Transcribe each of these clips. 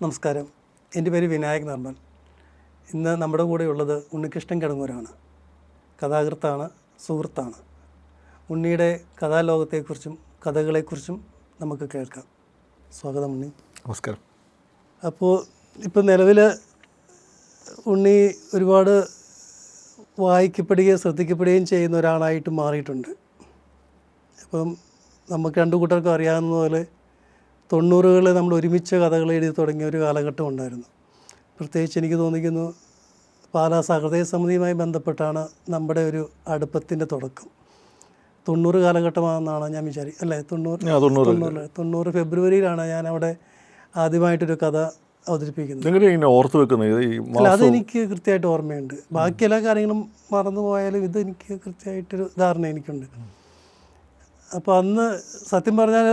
നമസ്കാരം. എൻ്റെ പേര് വിനായക് നിർമ്മൽ. ഇന്ന് നമ്മുടെ കൂടെയുള്ളത് ഉണ്ണികൃഷ്ണൻ കിടങ്ങൂരാണ്. കഥാകൃത്താണ്, സുഹൃത്താണ്. ഉണ്ണിയുടെ കഥാലോകത്തെക്കുറിച്ചും കഥകളെക്കുറിച്ചും നമുക്ക് കേൾക്കാം. സ്വാഗതം ഉണ്ണി. നമസ്കാരം. അപ്പോൾ ഇപ്പോൾ നിലവിൽ ഉണ്ണി ഒരുപാട് വായിക്കപ്പെടുകയും ശ്രദ്ധിക്കപ്പെടുകയും ചെയ്യുന്ന ഒരാളായിട്ട് മാറിയിട്ടുണ്ട്. അപ്പം നമുക്ക് രണ്ടു കൂട്ടർക്കും അറിയാവുന്ന പോലെ 90കളിൽ നമ്മൾ ഒരുമിച്ച് കഥകൾ എഴുതി തുടങ്ങിയ ഒരു കാലഘട്ടം ഉണ്ടായിരുന്നു. പ്രത്യേകിച്ച് എനിക്ക് തോന്നിക്കുന്നു പാലാ സഹൃദയ സമിതിയുമായി ബന്ധപ്പെട്ടാണ് നമ്മുടെ ഒരു അടുപ്പത്തിൻ്റെ തുടക്കം. 90 കാലഘട്ടമാണെന്നാണ് ഞാൻ അല്ലേ? 90 ഫെബ്രുവരിയിലാണ് ഞാൻ അവിടെ ആദ്യമായിട്ടൊരു കഥ അവതരിപ്പിക്കുന്നത്. അല്ല, അതെനിക്ക് കൃത്യമായിട്ട് ഓർമ്മയുണ്ട്. ബാക്കി എല്ലാ കാര്യങ്ങളും മറന്നു പോയാലും ഇതെനിക്ക് കൃത്യമായിട്ടൊരു ധാരണ എനിക്കുണ്ട്. അപ്പോൾ അന്ന് സത്യം പറഞ്ഞാൽ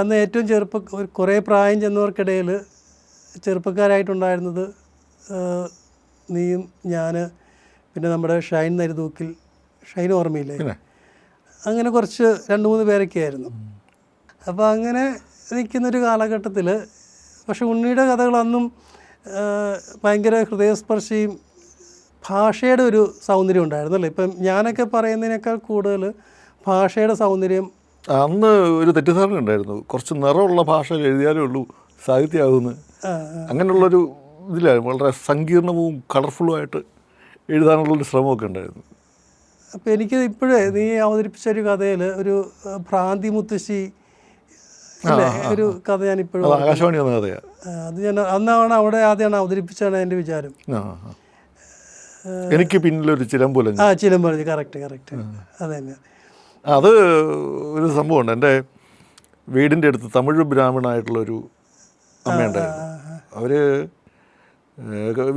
അന്ന് ഏറ്റവും കുറേ പ്രായം ചെന്നവർക്കിടയിൽ ചെറുപ്പക്കാരായിട്ടുണ്ടായിരുന്നത് നീയും ഞാൻ, പിന്നെ നമ്മുടെ ഷൈൻ നരിതൂക്കിൽ, ഷൈൻ ഓർമ്മയില്ലേ? അങ്ങനെ കുറച്ച് 2-3 പേരൊക്കെ ആയിരുന്നു. അപ്പോൾ അങ്ങനെ നിൽക്കുന്നൊരു കാലഘട്ടത്തിൽ പക്ഷെ ഉണ്ണിയുടെ കഥകൾ അന്നും ഭയങ്കര ഹൃദയസ്പർശിയും ഭാഷയുടെ ഒരു സൗന്ദര്യം ഉണ്ടായിരുന്നല്ലേ? ഇപ്പം ഞാനൊക്കെ പറയുന്നതിനേക്കാൾ കൂടുതൽ ഭാഷയുടെ സൗന്ദര്യം. അന്ന് ഒരു തെറ്റിദ്ധാരണ ഉണ്ടായിരുന്നു, കുറച്ച് നിറമുള്ള ഭാഷയിൽ എഴുതിയാലേ ഉള്ളൂ സാഹിത്യമാകുന്നു. അങ്ങനെയുള്ളൊരു ഇതിലായിരുന്നു. വളരെ സങ്കീർണവും കളർഫുള്ളുമായിട്ട് എഴുതാനുള്ളൊരു ശ്രമമൊക്കെ ഉണ്ടായിരുന്നു. അപ്പോൾ എനിക്ക് ഇപ്പോഴേ നീ അവതരിപ്പിച്ച ഒരു കഥയിൽ ഒരു ഭ്രാന്തി മുത്തശ്ശി ഒരു കഥ ഞാനിപ്പോഴും, ആകാശവാണി വന്ന കഥയാണ് അത്. ഞാൻ അന്നാണ് അവിടെ ആദ്യമാണ് അവതരിപ്പിച്ചാണ് എൻ്റെ വിചാരം. എനിക്ക് പിന്നിലൊരു ചിലമ്പുല. ചിലമ്പുല, കറക്റ്റ് അത് തന്നെ. അത് ഒരു സംഭവമുണ്ട്. എൻ്റെ വീടിൻ്റെ അടുത്ത് തമിഴ് ബ്രാഹ്മണായിട്ടുള്ളൊരു അമ്മയുണ്ടായിരുന്നു. അവർ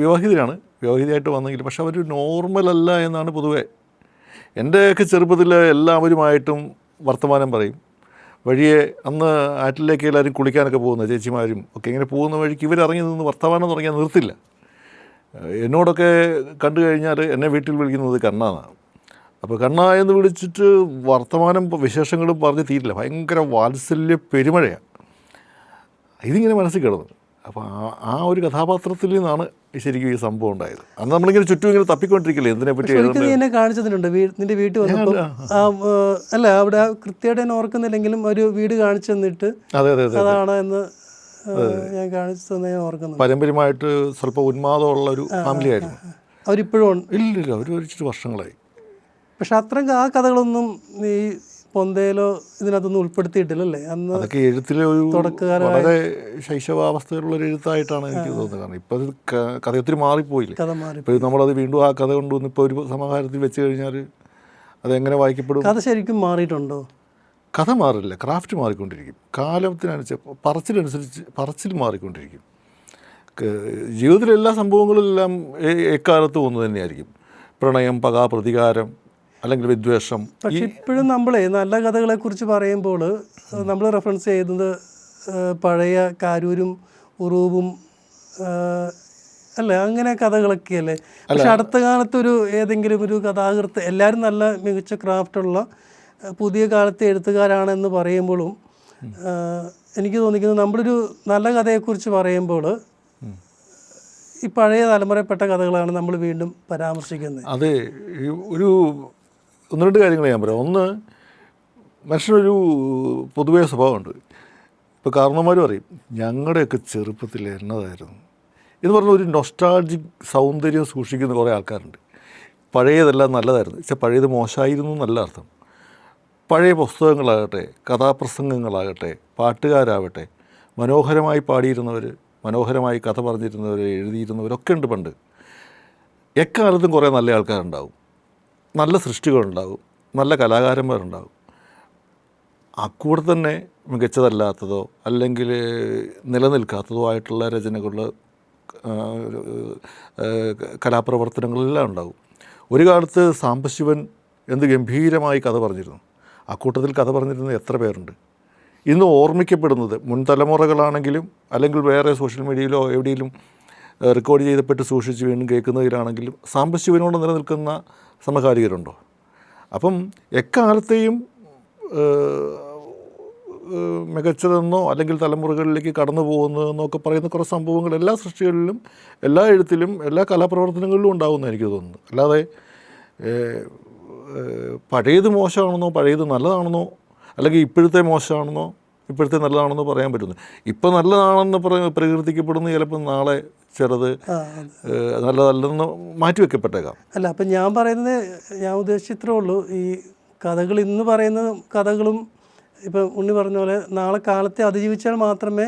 വിവാഹിതയായിട്ട് വന്നെങ്കിൽ പക്ഷെ അവർ നോർമലല്ല എന്നാണ് പൊതുവെ. എൻ്റെയൊക്കെ ചെറുപ്പത്തിൽ എല്ലാവരുമായിട്ടും വർത്തമാനം പറയും. വഴിയെ അന്ന് ആറ്റിലേക്ക് എല്ലാവരും കുളിക്കാനൊക്കെ പോകുന്ന ചേച്ചിമാരും ഒക്കെ ഇങ്ങനെ പോകുന്ന വഴിക്ക് ഇവരിറങ്ങി നിന്ന് വർത്തമാനം തുടങ്ങിയാൽ നിർത്തില്ല. എന്നോടൊക്കെ കണ്ടു കഴിഞ്ഞാൽ എന്നെ വീട്ടിൽ വിളിക്കുന്നത് കണ്ണാന്നാണ്. അപ്പോൾ കണ്ണ എന്ന് വിളിച്ചിട്ട് വർത്തമാനം വിശേഷങ്ങളും പറഞ്ഞ് തീരില്ല. ഭയങ്കര വാത്സല്യ പെരുമഴയാണ്. ഇതിങ്ങനെ മനസ്സിൽ കിടന്നു. അപ്പോൾ ആ ഒരു കഥാപാത്രത്തിൽ നിന്നാണ് ശരിക്കും ഈ സംഭവം ഉണ്ടായത്. അന്ന് നമ്മളിങ്ങനെ ചുറ്റും ഇങ്ങനെ തപ്പിക്കൊണ്ടിരിക്കില്ലേ എന്തിനെ പറ്റി എന്നെ കാണിച്ചതിനുണ്ട്. നിന്റെ വീട്ടിൽ വന്നപ്പോൾ അല്ല, അവിടെ കൃത്യമായിട്ട് ഞാൻ ഓർക്കുന്നില്ലെങ്കിലും ഒരു വീട് കാണിച്ചു തന്നിട്ട് അതാണ് എന്ന് ഞാൻ കാണിച്ചു തന്നെ ഓർക്കുന്നു. പാരമ്പര്യമായിട്ട് സ്വല്പം ഉന്മാദമുള്ളൊരു ഫാമിലി ആയിരുന്നു. അവരിപ്പോഴും ഇല്ലില്ല, അവർ മരിച്ചിട്ട് വർഷങ്ങളായി. പക്ഷെ അത്രയും ആ കഥകളൊന്നും നീ പൊന്തയിലോ ഇതിനകത്തൊന്നും ഉൾപ്പെടുത്തിയിട്ടില്ലല്ലേ? അന്ന് അതൊക്കെ എഴുത്തിലെ ഒരു വളരെ ശൈശവാവസ്ഥയിലുള്ളൊരു എഴുത്തായിട്ടാണ് എനിക്ക് തോന്നുന്നത്. കാരണം ഇപ്പോൾ അത് കഥ ഒത്തിരി മാറിപ്പോയില്ലേ. ഇപ്പോൾ നമ്മളത് വീണ്ടും ആ കഥ കൊണ്ടുവന്ന് ഇപ്പോൾ ഒരു സമാഹാരത്തിൽ വെച്ച് കഴിഞ്ഞാൽ അതെങ്ങനെ വായിക്കപ്പെടും? കഥ ശരിക്കും മാറിയിട്ടുണ്ടോ? കഥ മാറില്ല, ക്രാഫ്റ്റ് മാറിക്കൊണ്ടിരിക്കും. കാലത്തിനനുസരിച്ച് പറച്ചിൽ മാറിക്കൊണ്ടിരിക്കും. ജീവിതത്തിലെ എല്ലാ സംഭവങ്ങളെല്ലാം എക്കാലത്തും ഒന്ന് തന്നെയായിരിക്കും. പ്രണയം, പക, പ്രതികാരം, അല്ലെങ്കിൽ വിദ്വേഷം. പക്ഷെ ഇപ്പോഴും നമ്മളെ നല്ല കഥകളെക്കുറിച്ച് പറയുമ്പോൾ നമ്മൾ റെഫറൻസ് ചെയ്യുന്നത് പഴയ കാരൂരും ഉറൂബും അല്ലേ, അങ്ങനെ കഥകളൊക്കെ അല്ലേ? പക്ഷെ അടുത്ത കാലത്തൊരു ഏതെങ്കിലും ഒരു കഥാകൃത്ത്, എല്ലാവരും നല്ല മികച്ച ക്രാഫ്റ്റുള്ള പുതിയ കാലത്തെ എഴുത്തുകാരാണെന്ന് പറയുമ്പോഴും എനിക്ക് തോന്നിക്കുന്നത് നമ്മളൊരു നല്ല കഥയെക്കുറിച്ച് പറയുമ്പോൾ ഈ പഴയ തലമുറയിൽപ്പെട്ട കഥകളാണ് നമ്മൾ വീണ്ടും പരാമർശിക്കുന്നത്. അതെ, ഒരു 1-2 കാര്യങ്ങൾ ഞാൻ പറയാം. ഒന്ന്, മനുഷ്യനൊരു പൊതുവേ സ്വഭാവമുണ്ട്. ഇപ്പോൾ കാരണവന്മാർ പറയും ഞങ്ങളുടെയൊക്കെ ചെറുപ്പത്തിൽ എന്നതായിരുന്നു എന്ന് പറഞ്ഞ ഒരു നൊസ്റ്റാൾജിക് സൗന്ദര്യം സൂക്ഷിക്കുന്ന കുറേ ആൾക്കാരുണ്ട്. പഴയതെല്ലാം നല്ലതായിരുന്നു, പക്ഷേ പഴയത് മോശമായിരുന്നു എന്നല്ല അർത്ഥം. പഴയ പുസ്തകങ്ങളാകട്ടെ, കഥാപ്രസംഗങ്ങളാകട്ടെ, പാട്ടുകാരാവട്ടെ, മനോഹരമായി പാടിയിരുന്നവർ, മനോഹരമായി കഥ പറഞ്ഞിരുന്നവർ, എഴുതിയിരുന്നവരൊക്കെ ഉണ്ട് പണ്ട്. എക്കാലത്തും കുറേ നല്ല ആൾക്കാരുണ്ടാവും, നല്ല സൃഷ്ടികളുണ്ടാവും, നല്ല കലാകാരന്മാരുണ്ടാവും. അക്കൂടെ തന്നെ മികച്ചതല്ലാത്തതോ അല്ലെങ്കിൽ നിലനിൽക്കാത്തതോ ആയിട്ടുള്ള രചനകൾ, കലാപ്രവർത്തനങ്ങളെല്ലാം ഉണ്ടാവും. ഒരു കാലത്ത് സാംബശിവൻ എന്ത് ഗംഭീരമായി കഥ പറഞ്ഞിരുന്നു. അക്കൂട്ടത്തിൽ കഥ പറഞ്ഞിരുന്നത് എത്ര പേരുണ്ട്? ഇന്ന് ഓർമ്മിക്കപ്പെടുന്നത് മുൻ തലമുറകളാണെങ്കിലും അല്ലെങ്കിൽ വേറെ സോഷ്യൽ മീഡിയയിലോ എവിടെയെങ്കിലും റെക്കോർഡ് ചെയ്തപ്പെട്ട് സൂക്ഷിച്ച് വീണ്ടും കേൾക്കുന്നതിലാണെങ്കിലും സാംബശിവനോട് നിലനിൽക്കുന്ന സമകാലികരുണ്ടോ? അപ്പം എക്കാലത്തെയും മികച്ചതെന്നോ അല്ലെങ്കിൽ തലമുറകളിലേക്ക് കടന്നു പോകുന്നതെന്നൊക്കെ പറയുന്ന കുറേ സംഭവങ്ങൾ എല്ലാ സൃഷ്ടികളിലും, എല്ലാ എഴുത്തിലും, എല്ലാ കലാപ്രവർത്തനങ്ങളിലും ഉണ്ടാകുമെന്ന് എനിക്ക് തോന്നുന്നു. അല്ലാതെ പഴയത് മോശമാണെന്നോ പഴയത് നല്ലതാണെന്നോ അല്ലെങ്കിൽ ഇപ്പോഴത്തെ മോശമാണെന്നോ ഇപ്പോഴത്തെ നല്ലതാണെന്നോ പറയാൻ പറ്റുന്നു. ഇപ്പം നല്ലതാണെന്ന് പ്രകീർത്തിക്കപ്പെടുന്ന ചിലപ്പോൾ നാളെ ചെറുത് നല്ലതല്ലെന്ന് മാറ്റിവെക്കപ്പെട്ടേക്കാം. അല്ല, അപ്പം ഞാൻ പറയുന്നത്, ഞാൻ ഉദ്ദേശിച്ചിത്രേ ഉള്ളൂ, ഈ കഥകൾ ഇന്ന് പറയുന്ന കഥകളും ഇപ്പം ഉണ്ണി പറഞ്ഞ പോലെ നാളെ കാലത്തെ അതിജീവിച്ചാൽ മാത്രമേ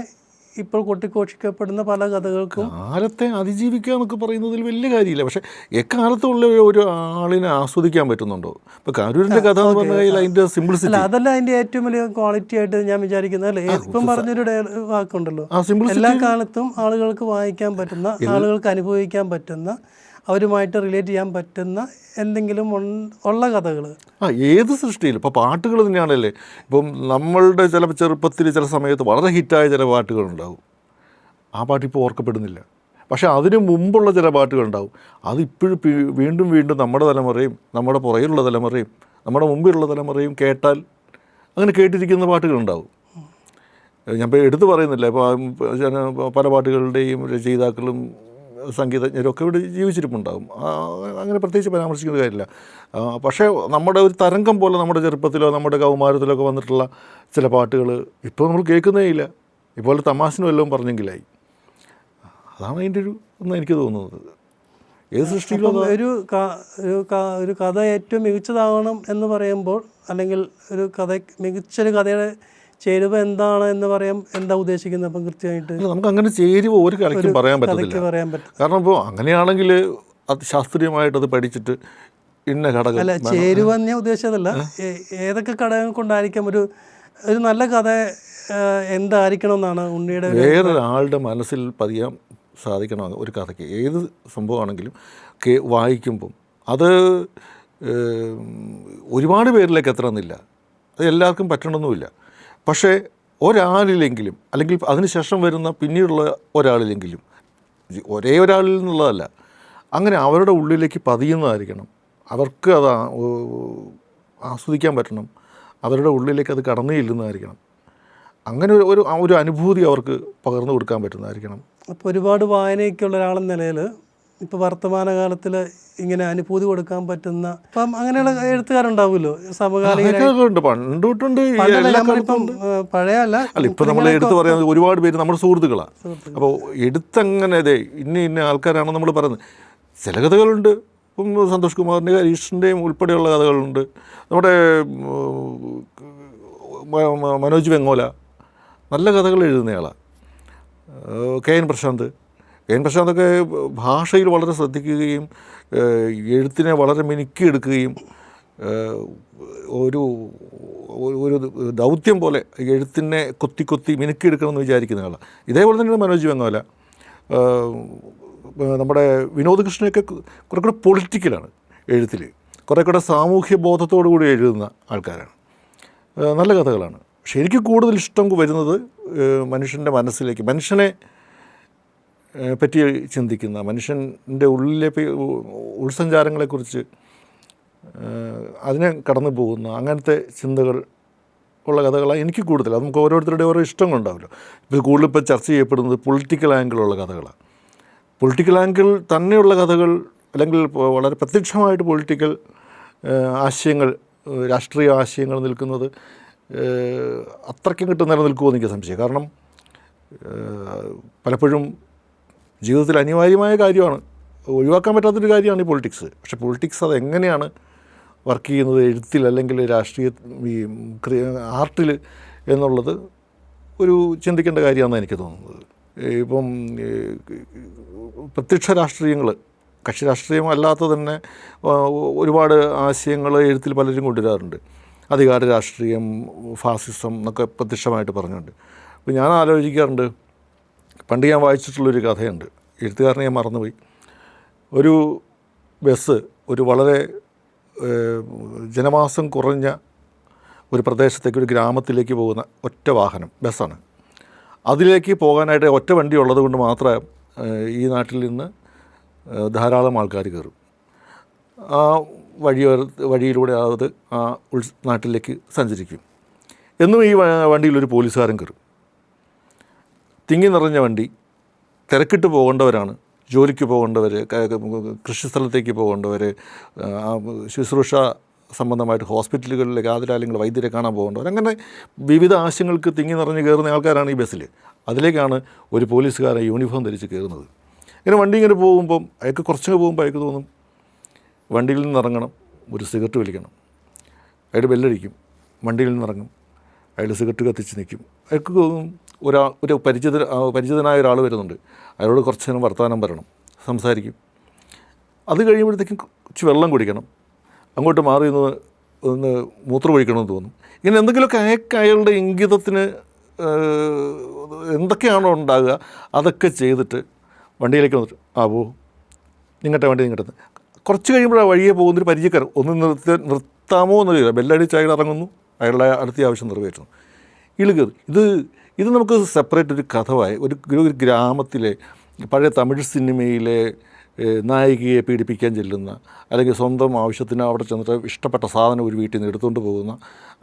ഇപ്പോൾ കൊട്ടിഘോഷിക്കപ്പെടുന്ന പല കഥകൾക്കും കാലത്തെ അതിജീവിക്കുക എന്നൊക്കെ പറയുന്നതിൽ വലിയ കാര്യമില്ല. പക്ഷേ എക്കാലത്തുള്ള ഒരു ആളിനെ ആസ്വദിക്കാൻ പറ്റുന്നുണ്ടോ? ഇപ്പോൾ കരൂരിൻ്റെ കഥ എന്ന് പറഞ്ഞ കഴിഞ്ഞാൽ അതിൻ്റെ സിംപ്ലിസിറ്റി, അല്ല, അതല്ല അതിൻ്റെ ഏറ്റവും വലിയ ക്വാളിറ്റി ആയിട്ട് ഞാൻ വിചാരിക്കുന്നത്. അല്ലേ, ഇപ്പം പറഞ്ഞൊരു വാക്കുണ്ടല്ലോ, എല്ലാ കാലത്തും ആളുകൾക്ക് വായിക്കാൻ പറ്റുന്ന, ആളുകൾക്ക് അനുഭവിക്കാൻ പറ്റുന്ന, അവരുമായിട്ട് റിലേറ്റ് ചെയ്യാൻ പറ്റുന്ന എന്തെങ്കിലും ഉള്ള കഥകൾ. ഏത് സൃഷ്ടിയിലും ഇപ്പോൾ പാട്ടുകൾ തന്നെയാണല്ലേ. ഇപ്പം നമ്മളുടെ ചില ചെറുപ്പത്തിൽ ചില സമയത്ത് വളരെ ഹിറ്റായ ചില പാട്ടുകളുണ്ടാവും. ആ പാട്ടിപ്പോൾ ഓർക്കപ്പെടുന്നില്ല. പക്ഷേ അതിന് മുമ്പുള്ള ചില പാട്ടുകളുണ്ടാവും. അതിപ്പോഴും വീണ്ടും വീണ്ടും നമ്മുടെ തലമുറയും നമ്മുടെ പുറകിലുള്ള തലമുറയും നമ്മുടെ മുമ്പിലുള്ള തലമുറയും കേട്ടാൽ അങ്ങനെ കേട്ടിരിക്കുന്ന പാട്ടുകളുണ്ടാവും. ഞാൻ ഇപ്പോൾ എടുത്തു പറയുന്നില്ല. ഇപ്പോൾ പല പാട്ടുകളുടെയും രചയിതാക്കളും സംഗീതജ്ഞരും ഒക്കെ ഇവിടെ ജീവിച്ചിരിപ്പുണ്ടാകും. അങ്ങനെ പ്രത്യേകിച്ച് പരാമർശിക്കുന്ന കാര്യമില്ല. പക്ഷേ നമ്മുടെ ഒരു തരംഗം പോലെ നമ്മുടെ ചെറുപ്പത്തിലോ നമ്മുടെ കൗമാരത്തിലോ ഒക്കെ വന്നിട്ടുള്ള ചില പാട്ടുകൾ ഇപ്പോൾ നമ്മൾ കേൾക്കുന്നേ ഇല്ല. ഇപ്പോൾ തമാശനും എല്ലാം പറഞ്ഞെങ്കിലായി. അതാണ് അതിൻ്റെ എന്ന് എനിക്ക് തോന്നുന്നത്. ഏത് സൃഷ്ടിയിലും ഒരു കഥ ഏറ്റവും മികച്ചതാകണം എന്ന് പറയുമ്പോൾ, അല്ലെങ്കിൽ ഒരു മികച്ചൊരു കഥയുടെ ചേരുവ എന്താണ് എന്ന് പറയാൻ എന്താ ഉദ്ദേശിക്കുന്നത്? അപ്പം കൃത്യമായിട്ട് നമുക്ക് അങ്ങനെ ചേരുവ ഒരു കലയ്ക്കും പറയാൻ പറ്റില്ല. കാരണം ഇപ്പോൾ അങ്ങനെയാണെങ്കിൽ അത് ശാസ്ത്രീയമായിട്ട് അത് പഠിച്ചിട്ട് ഇന്ന ഘടകം അല്ല, ചേരുവ ഞാൻ ഉദ്ദേശിച്ചതല്ല. ഏതൊക്കെ ഘടകം കൊണ്ടായിരിക്കാം ഒരു നല്ല കഥ എന്തായിരിക്കണം എന്നാണ് ഉണ്ണിയുടെ? വേറൊരാളുടെ മനസ്സിൽ പതിയാൻ സാധിക്കണം ഒരു കഥയ്ക്ക്. ഏത് സംഭവമാണെങ്കിലും വായിക്കുമ്പം അത് ഒരുപാട് പേരിലേക്ക് എത്തണമെന്നില്ല. അത് എല്ലാവർക്കും പറ്റണമെന്നുമില്ല. പക്ഷേ ഒരാളിലെങ്കിലും, അല്ലെങ്കിൽ അതിനുശേഷം വരുന്ന പിന്നീടുള്ള ഒരാളിലെങ്കിലും, ഒരേ ഒരാളിൽ നിന്നുള്ളതല്ല, അങ്ങനെ അവരുടെ ഉള്ളിലേക്ക് പതിയുന്നതായിരിക്കണം. അവർക്ക് അത് ആസ്വദിക്കാൻ പറ്റണം. അവരുടെ ഉള്ളിലേക്ക് അത് കടന്നു ചെല്ലുന്നതായിരിക്കണം. അങ്ങനെ ഒരു അനുഭൂതി അവർക്ക് പകർന്നു കൊടുക്കാൻ പറ്റുന്നതായിരിക്കണം. അപ്പോൾ ഒരുപാട് വായനയൊക്കെയുള്ള ഒരാളെന്ന നിലയിൽ ഇപ്പോൾ വർത്തമാനകാലത്തിൽ ഇങ്ങനെ അനുഭൂതി കൊടുക്കാൻ പറ്റുന്ന ഇപ്പം അങ്ങനെയുള്ള എഴുത്തുകാരുണ്ടാവുമല്ലോ സമകാലികരുണ്ട്, പണ്ടുണ്ട്. പഴയ അല്ല, ഇപ്പം നമ്മൾ എടുത്ത് പറയാൻ ഒരുപാട് പേര് നമ്മുടെ സുഹൃത്തുക്കളാണ്. അപ്പോൾ എടുത്തങ്ങനെ ഇന്ന ആൾക്കാരാണ് നമ്മൾ പറയുന്നത്. ചില കഥകളുണ്ട്. ഇപ്പം സന്തോഷ് കുമാറിൻ്റെ, ഹരീഷിൻ്റെയും ഉൾപ്പെടെയുള്ള കഥകളുണ്ട്. നമ്മുടെ മനോജ് വെങ്ങോല നല്ല കഥകൾ എഴുതുന്നയാളാണ്. കെ എൻ പ്രശാന്തൊക്കെ ഭാഷയിൽ വളരെ ശ്രദ്ധിക്കുകയും എഴുത്തിനെ വളരെ മിനുക്കിയെടുക്കുകയും ഒരു ദൗത്യം പോലെ എഴുത്തിനെ കൊത്തി മിനുക്കിയെടുക്കണമെന്ന് വിചാരിക്കുന്ന ആളാണ്. ഇതേപോലെ തന്നെ മനോജ് വെങ്ങോല, നമ്മുടെ വിനോദ് കൃഷ്ണയൊക്കെ കുറേ കൂടെ പൊളിറ്റിക്കലാണ് എഴുത്തിൽ, കുറേ കൂടെ സാമൂഹ്യ ബോധത്തോടു കൂടി എഴുതുന്ന ആൾക്കാരാണ്. നല്ല കഥകളാണ്. പക്ഷേ എനിക്ക് കൂടുതൽ ഇഷ്ടം വരുന്നത് മനുഷ്യൻ്റെ മനസ്സിലേക്ക്, മനുഷ്യനെ പറ്റി ചിന്തിക്കുന്ന, മനുഷ്യൻ്റെ ഉള്ളിലെ ഉൾസഞ്ചാരങ്ങളെക്കുറിച്ച് അതിനെ കടന്നു പോകുന്ന അങ്ങനത്തെ ചിന്തകൾ ഉള്ള കഥകളാണ് എനിക്ക് കൂടുതൽ. അത് നമുക്ക് ഓരോരുത്തരുടെ ഓരോ ഇഷ്ടങ്ങളുണ്ടാവുമല്ലോ. ഇപ്പോൾ കൂടുതലിപ്പോൾ ചർച്ച ചെയ്യപ്പെടുന്നത് പൊളിറ്റിക്കൽ ആംഗിളുള്ള കഥകളാണ്. പൊളിറ്റിക്കൽ ആംഗിൾ തന്നെയുള്ള കഥകൾ, അല്ലെങ്കിൽ വളരെ പ്രത്യക്ഷമായിട്ട് പൊളിറ്റിക്കൽ ആശയങ്ങൾ, രാഷ്ട്രീയ ആശയങ്ങൾ നിൽക്കുന്നത് അത്രയ്ക്കും കിട്ടും നിലനിൽക്കുമോ എന്ന് എനിക്ക് സംശയം. കാരണം പലപ്പോഴും ജീവിതത്തിൽ അനിവാര്യമായ കാര്യമാണ്, ഒഴിവാക്കാൻ പറ്റാത്തൊരു കാര്യമാണ് ഈ പൊളിറ്റിക്സ്. പക്ഷേ പൊളിറ്റിക്സ് അത് എങ്ങനെയാണ് വർക്ക് ചെയ്യുന്നത് എഴുത്തിൽ അല്ലെങ്കിൽ രാഷ്ട്രീയ ആർട്ടിൽ എന്നുള്ളത് ഒരു ചിന്തിക്കേണ്ട കാര്യമാണെന്ന് എനിക്ക് തോന്നുന്നത്. ഇപ്പം പ്രത്യക്ഷ രാഷ്ട്രീയങ്ങൾ, കക്ഷി രാഷ്ട്രീയം അല്ലാത്ത തന്നെ ഒരുപാട് ആശയങ്ങൾ എഴുത്തിൽ പലരും കൊണ്ടുവരാറുണ്ട്. അധികാര രാഷ്ട്രീയം, ഫാസിസം എന്നൊക്കെ പ്രത്യക്ഷമായിട്ട് പറഞ്ഞുകൊണ്ട്. അപ്പോൾ ഞാൻ ആലോചിക്കാറുണ്ട്, പണ്ട് ഞാൻ വായിച്ചിട്ടുള്ളൊരു കഥയുണ്ട്, എഴുത്തുകാരനെ ഞാൻ മറന്നുപോയി. ഒരു ബസ് ഒരു വളരെ ജനവാസം കുറഞ്ഞ ഒരു പ്രദേശത്തേക്ക്, ഒരു ഗ്രാമത്തിലേക്ക് പോകുന്ന ഒറ്റ വാഹനം, ബസ്സാണ്. അതിലേക്ക് പോകാനായിട്ട് ഒറ്റ വണ്ടി ഉള്ളത് കൊണ്ട് മാത്രം ഈ നാട്ടിൽ നിന്ന് ധാരാളം ആൾക്കാർ കയറും. ആ വഴിയിലൂടെ അത് ആ നാട്ടിലേക്ക് സഞ്ചരിക്കും. എന്നും ഈ വണ്ടിയിലൊരു പോലീസുകാരൻ കയറും. തിങ്ങി നിറഞ്ഞ വണ്ടി, തിരക്കിട്ട് പോകേണ്ടവരാണ്, ജോലിക്ക് പോകേണ്ടവർ, കൃഷിസ്ഥലത്തേക്ക് പോകേണ്ടവർ, ശുശ്രൂഷ സംബന്ധമായിട്ട് ഹോസ്പിറ്റലുകളിലേക്ക് ആതുരാലയങ്ങൾ വൈദ്യരെ കാണാൻ പോകേണ്ടവർ, അങ്ങനെ വിവിധ ആവശ്യങ്ങൾക്ക് തിങ്ങി നിറഞ്ഞ് കയറുന്ന ആൾക്കാരാണ് ഈ ബസ്സിൽ. അതിലേക്കാണ് ഒരു പോലീസുകാരൻ യൂണിഫോം ധരിച്ച് കയറുന്നത്. ഇങ്ങനെ വണ്ടി ഇങ്ങനെ പോകുമ്പം അയാൾക്ക് കുറച്ചൊക്കെ പോകുമ്പോൾ അയാൾക്ക് തോന്നും വണ്ടിയിൽ നിന്ന് ഇറങ്ങണം, ഒരു സിഗരറ്റ് വലിക്കണം. അയാൾ ബെല്ലടിക്കും, വണ്ടിയിൽ നിന്ന് ഇറങ്ങും, അയാൾ സിഗരറ്റ് കത്തിച്ച് നിൽക്കും. അയാൾക്ക് തോന്നും ഒരു പരിചിതനായ ഒരാൾ വരുന്നുണ്ട്, അയാളോട് കുറച്ച് നേരം വർത്തമാനം പറയണം, സംസാരിക്കും. അത് കഴിയുമ്പോഴത്തേക്കും കുറച്ച് വെള്ളം കുടിക്കണം, അങ്ങോട്ട് മാറി ഒന്ന് മൂത്രം ഒഴിക്കണമെന്ന് തോന്നും. ഇങ്ങനെ എന്തെങ്കിലുമൊക്കെ അയാളുടെ ഇംഗിതത്തിന് എന്തൊക്കെയാണോ ഉണ്ടാകുക അതൊക്കെ ചെയ്തിട്ട് വണ്ടിയിലേക്ക് വന്നിട്ട് നിങ്ങട്ടെ വണ്ടി നിങ്ങട്ടെ. കുറച്ച് കഴിയുമ്പോഴാണ് വഴിയെ പോകുന്നൊരു പരിചയക്കാരൻ ഒന്ന് നിർത്താമോ എന്നറിയില്ല, ബെല്ലടിച്ച് അയാൾ ഇറങ്ങുന്നു, അയാളുടെ അടുത്ത ആവശ്യം നിറവേറ്റുന്നു. ഇളുകർ ഇത് നമുക്ക് സെപ്പറേറ്റ് ഒരു കഥയായി. ഒരു ഗ്രാമത്തിലെ പഴയ തമിഴ് സിനിമയിലെ നായികയെ പീഡിപ്പിക്കാൻ ചെല്ലുന്ന, അല്ലെങ്കിൽ സ്വന്തം ആവശ്യത്തിന് അവിടെ ചെന്നിട്ട് ഇഷ്ടപ്പെട്ട സാധനം ഒരു വീട്ടിൽ നിന്ന് എടുത്തുകൊണ്ട് പോകുന്ന,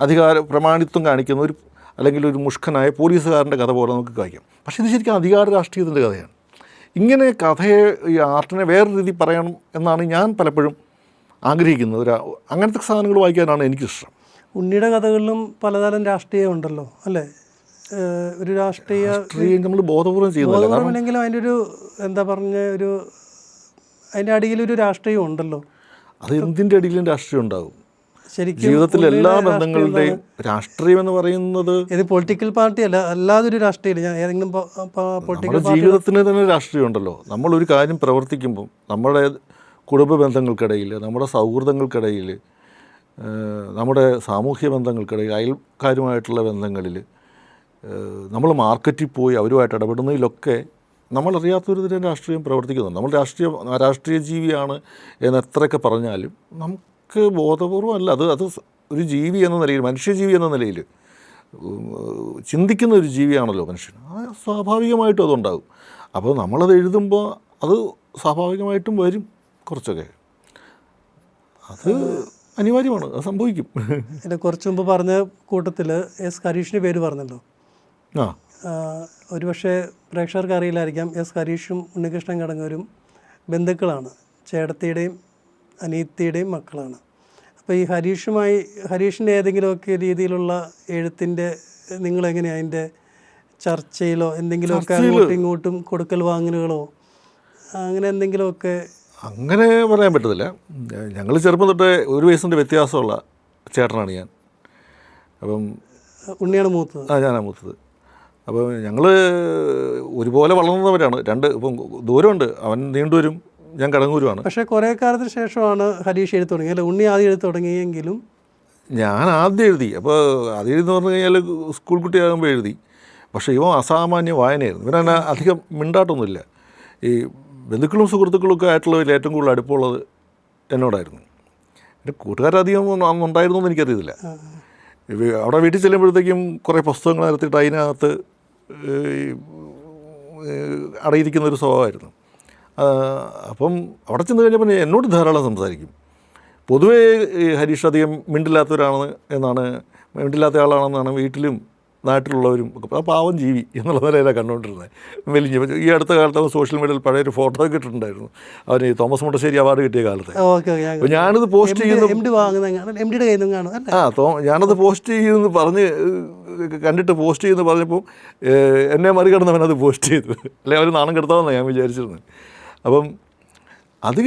അധികാര പ്രമാണിത്വം കാണിക്കുന്ന അല്ലെങ്കിൽ ഒരു മുഷ്കനായ പോലീസുകാരൻ്റെ കഥ പോലെ നമുക്ക് വായിക്കാം. പക്ഷേ ഇത് ശരിക്കും അധികാര രാഷ്ട്രീയത്തിൻ്റെ കഥയാണ്. ഇങ്ങനെ കഥയെ, ഈ ആർട്ടിനെ വേറൊരു രീതി പറയണം എന്നാണ് ഞാൻ പലപ്പോഴും ആഗ്രഹിക്കുന്നത്. അങ്ങനത്തെ സാധനങ്ങൾ വായിക്കാനാണ് എനിക്കിഷ്ടം. ഉണ്ണിയുടെ കഥകളിലും പലതരം രാഷ്ട്രീയം ഉണ്ടല്ലോ അല്ലേ? ഒരു രാഷ്ട്രീയം നമ്മൾ ബോധപൂർവ്വം ചെയ്യുന്നില്ല. ബോധപൂർവ്വമില്ലെങ്കിലും അതിൻ്റെ ഒരു എന്താ പറഞ്ഞ അതിൻ്റെ അടിയിലൊരു രാഷ്ട്രീയം ഉണ്ടല്ലോ. അത് എന്തിൻ്റെ അടിയിലും രാഷ്ട്രീയം ഉണ്ടാകും. ശരിക്കും ജീവിതത്തിലെ എല്ലാ ബന്ധങ്ങളുടെയും രാഷ്ട്രീയം എന്ന് പറയുന്നത് ഇത് പൊളിറ്റിക്കൽ പാർട്ടി അല്ല, അല്ലാതെ ഒരു രാഷ്ട്രീയമില്ല. ഞാൻ ഏതെങ്കിലും പൊളിറ്റിക്കൽ ജീവിതത്തിന് തന്നെ രാഷ്ട്രീയം ഉണ്ടല്ലോ. നമ്മളൊരു കാര്യം പ്രവർത്തിക്കുമ്പം നമ്മുടെ കുടുംബ ബന്ധങ്ങൾക്കിടയിൽ, നമ്മുടെ സൗഹൃദങ്ങൾക്കിടയിൽ, നമ്മുടെ സാമൂഹ്യ ബന്ധങ്ങൾക്കിടയിൽ, അയൽക്കാരുമായിട്ടുള്ള ബന്ധങ്ങളിൽ, നമ്മൾ മാർക്കറ്റിൽ പോയി അവരുമായിട്ട് ഇടപെടുന്നതിലൊക്കെ നമ്മളറിയാത്തൊരു തരം രാഷ്ട്രീയം പ്രവർത്തിക്കുന്നുണ്ട്. നമ്മൾ രാഷ്ട്രീയ ജീവിയാണ് എന്ന് എത്രയൊക്കെ പറഞ്ഞാലും നമുക്ക് ബോധപൂർവം അല്ല. അത് ഒരു ജീവി എന്ന നിലയിൽ, മനുഷ്യജീവി എന്ന നിലയിൽ ചിന്തിക്കുന്ന ഒരു ജീവിയാണല്ലോ മനുഷ്യൻ. സ്വാഭാവികമായിട്ടും അതുണ്ടാകും. അപ്പോൾ നമ്മളത് എഴുതുമ്പോൾ അത് സ്വാഭാവികമായിട്ടും വരും കുറച്ചൊക്കെ. അത് അനിവാര്യമാണ്, അത് സംഭവിക്കും. പിന്നെ കുറച്ച് മുമ്പ് പറഞ്ഞ കൂട്ടത്തിൽ എസ് ഹരീഷിൻ്റെ പേര് പറഞ്ഞല്ലോ. ഒരുപക്ഷെ പ്രേക്ഷകർക്ക് അറിയില്ലായിരിക്കാം, എസ് ഹരീഷും ഉണ്ണികൃഷ്ണൻ കടങ്ങൂരും ബന്ധുക്കളാണ്, ചേട്ടത്തിയുടെയും അനിയത്തിയുടെയും മക്കളാണ്. അപ്പോൾ ഈ ഹരീഷിൻ്റെ ഏതെങ്കിലുമൊക്കെ രീതിയിലുള്ള എഴുത്തിൻ്റെ നിങ്ങളെങ്ങനെയാണ് അതിൻ്റെ ചർച്ചയിലോ എന്തെങ്കിലുമൊക്കെ അങ്ങോട്ടും ഇങ്ങോട്ടും കൊടുക്കൽ വാങ്ങലുകളോ അങ്ങനെ എന്തെങ്കിലുമൊക്കെ? അങ്ങനെ പറയാൻ പറ്റത്തില്ല. ഞങ്ങൾ ചെറുപ്പം തൊട്ടേ ഒരു വയസ്സിൻ്റെ വ്യത്യാസമുള്ള ചേട്ടനാണ് ഞാൻ. അപ്പം ഉണ്ണിയാണ് മൂത്തത്? ഞാനാണ് മൂത്തത്. അപ്പോൾ ഞങ്ങൾ ഒരുപോലെ വളർന്നവരാണ്. ഇപ്പം ദൂരമുണ്ട്, അവൻ നീണ്ടുവരും, ഞാൻ കടങ്ങൂരുമാണ്. പക്ഷേ കുറേ കാലത്തിന് ശേഷമാണ് ഹരീഷ് എഴുതി തുടങ്ങി അല്ലേ? ഉണ്ണി ആദ്യം എഴുതി തുടങ്ങിയെങ്കിലും ഞാൻ ആദ്യം എഴുതി. അപ്പോൾ ആദ്യം എഴുതി പറഞ്ഞു കഴിഞ്ഞാൽ സ്കൂൾ കുട്ടിയാകുമ്പോൾ എഴുതി. പക്ഷേ ഇവൻ അസാമാന്യ വായനയായിരുന്നു. ഇവനെ അധികം മിണ്ടാട്ടൊന്നുമില്ല. ഈ ബന്ധുക്കളും സുഹൃത്തുക്കളും ഒക്കെ ആയിട്ടുള്ളതിൽ ഏറ്റവും കൂടുതൽ അടുപ്പമുള്ളത് എന്നോടായിരുന്നു. എൻ്റെ കൂട്ടുകാരധികം ഉണ്ടായിരുന്നു എന്ന് എനിക്കറിയത്തില്ല. അവിടെ വീട്ടിൽ ചെല്ലുമ്പോഴത്തേക്കും കുറേ പുസ്തകങ്ങൾ നിരത്തിയിട്ട് അതിനകത്ത് അടയിരിക്കുന്നൊരു സ്വഭാവമായിരുന്നു. അപ്പം അവിടെ ചെന്ന് കഴിഞ്ഞപ്പോൾ എന്നോട് ധാരാളം സംസാരിക്കും. പൊതുവേ ഹരീഷ് അധികം മിണ്ടില്ലാത്ത ആളാണെന്നാണ് വീട്ടിലും നാട്ടിലുള്ളവരും ഒക്കെ. പാവം ജീവി എന്നുള്ള നിലയിലാണ് കണ്ടുകൊണ്ടിരുന്നത്. വലിഞ്ഞ് ഈ അടുത്ത കാലത്ത് അവൻ സോഷ്യൽ മീഡിയയിൽ പഴയൊരു ഫോട്ടോ ഒക്കെ ഇട്ടിട്ടുണ്ടായിരുന്നു. അവന് ഈ തോമസ് മുണ്ടശ്ശേരി അവാർഡ് കിട്ടിയ കാലത്ത്. അപ്പോൾ ഞാനത് പോസ്റ്റ് ചെയ്യുന്നു, ഞാനത് പോസ്റ്റ് ചെയ്യുമെന്ന് പറഞ്ഞ് കണ്ടിട്ട് പോസ്റ്റ് ചെയ്യുമെന്ന് പറഞ്ഞപ്പോൾ എന്നെ മറികടന്നവനത് പോസ്റ്റ് ചെയ്തു. അല്ലെ അവർ നാണം കെടുത്താമെന്നാണ് ഞാൻ വിചാരിച്ചിരുന്നത്. അപ്പം അത്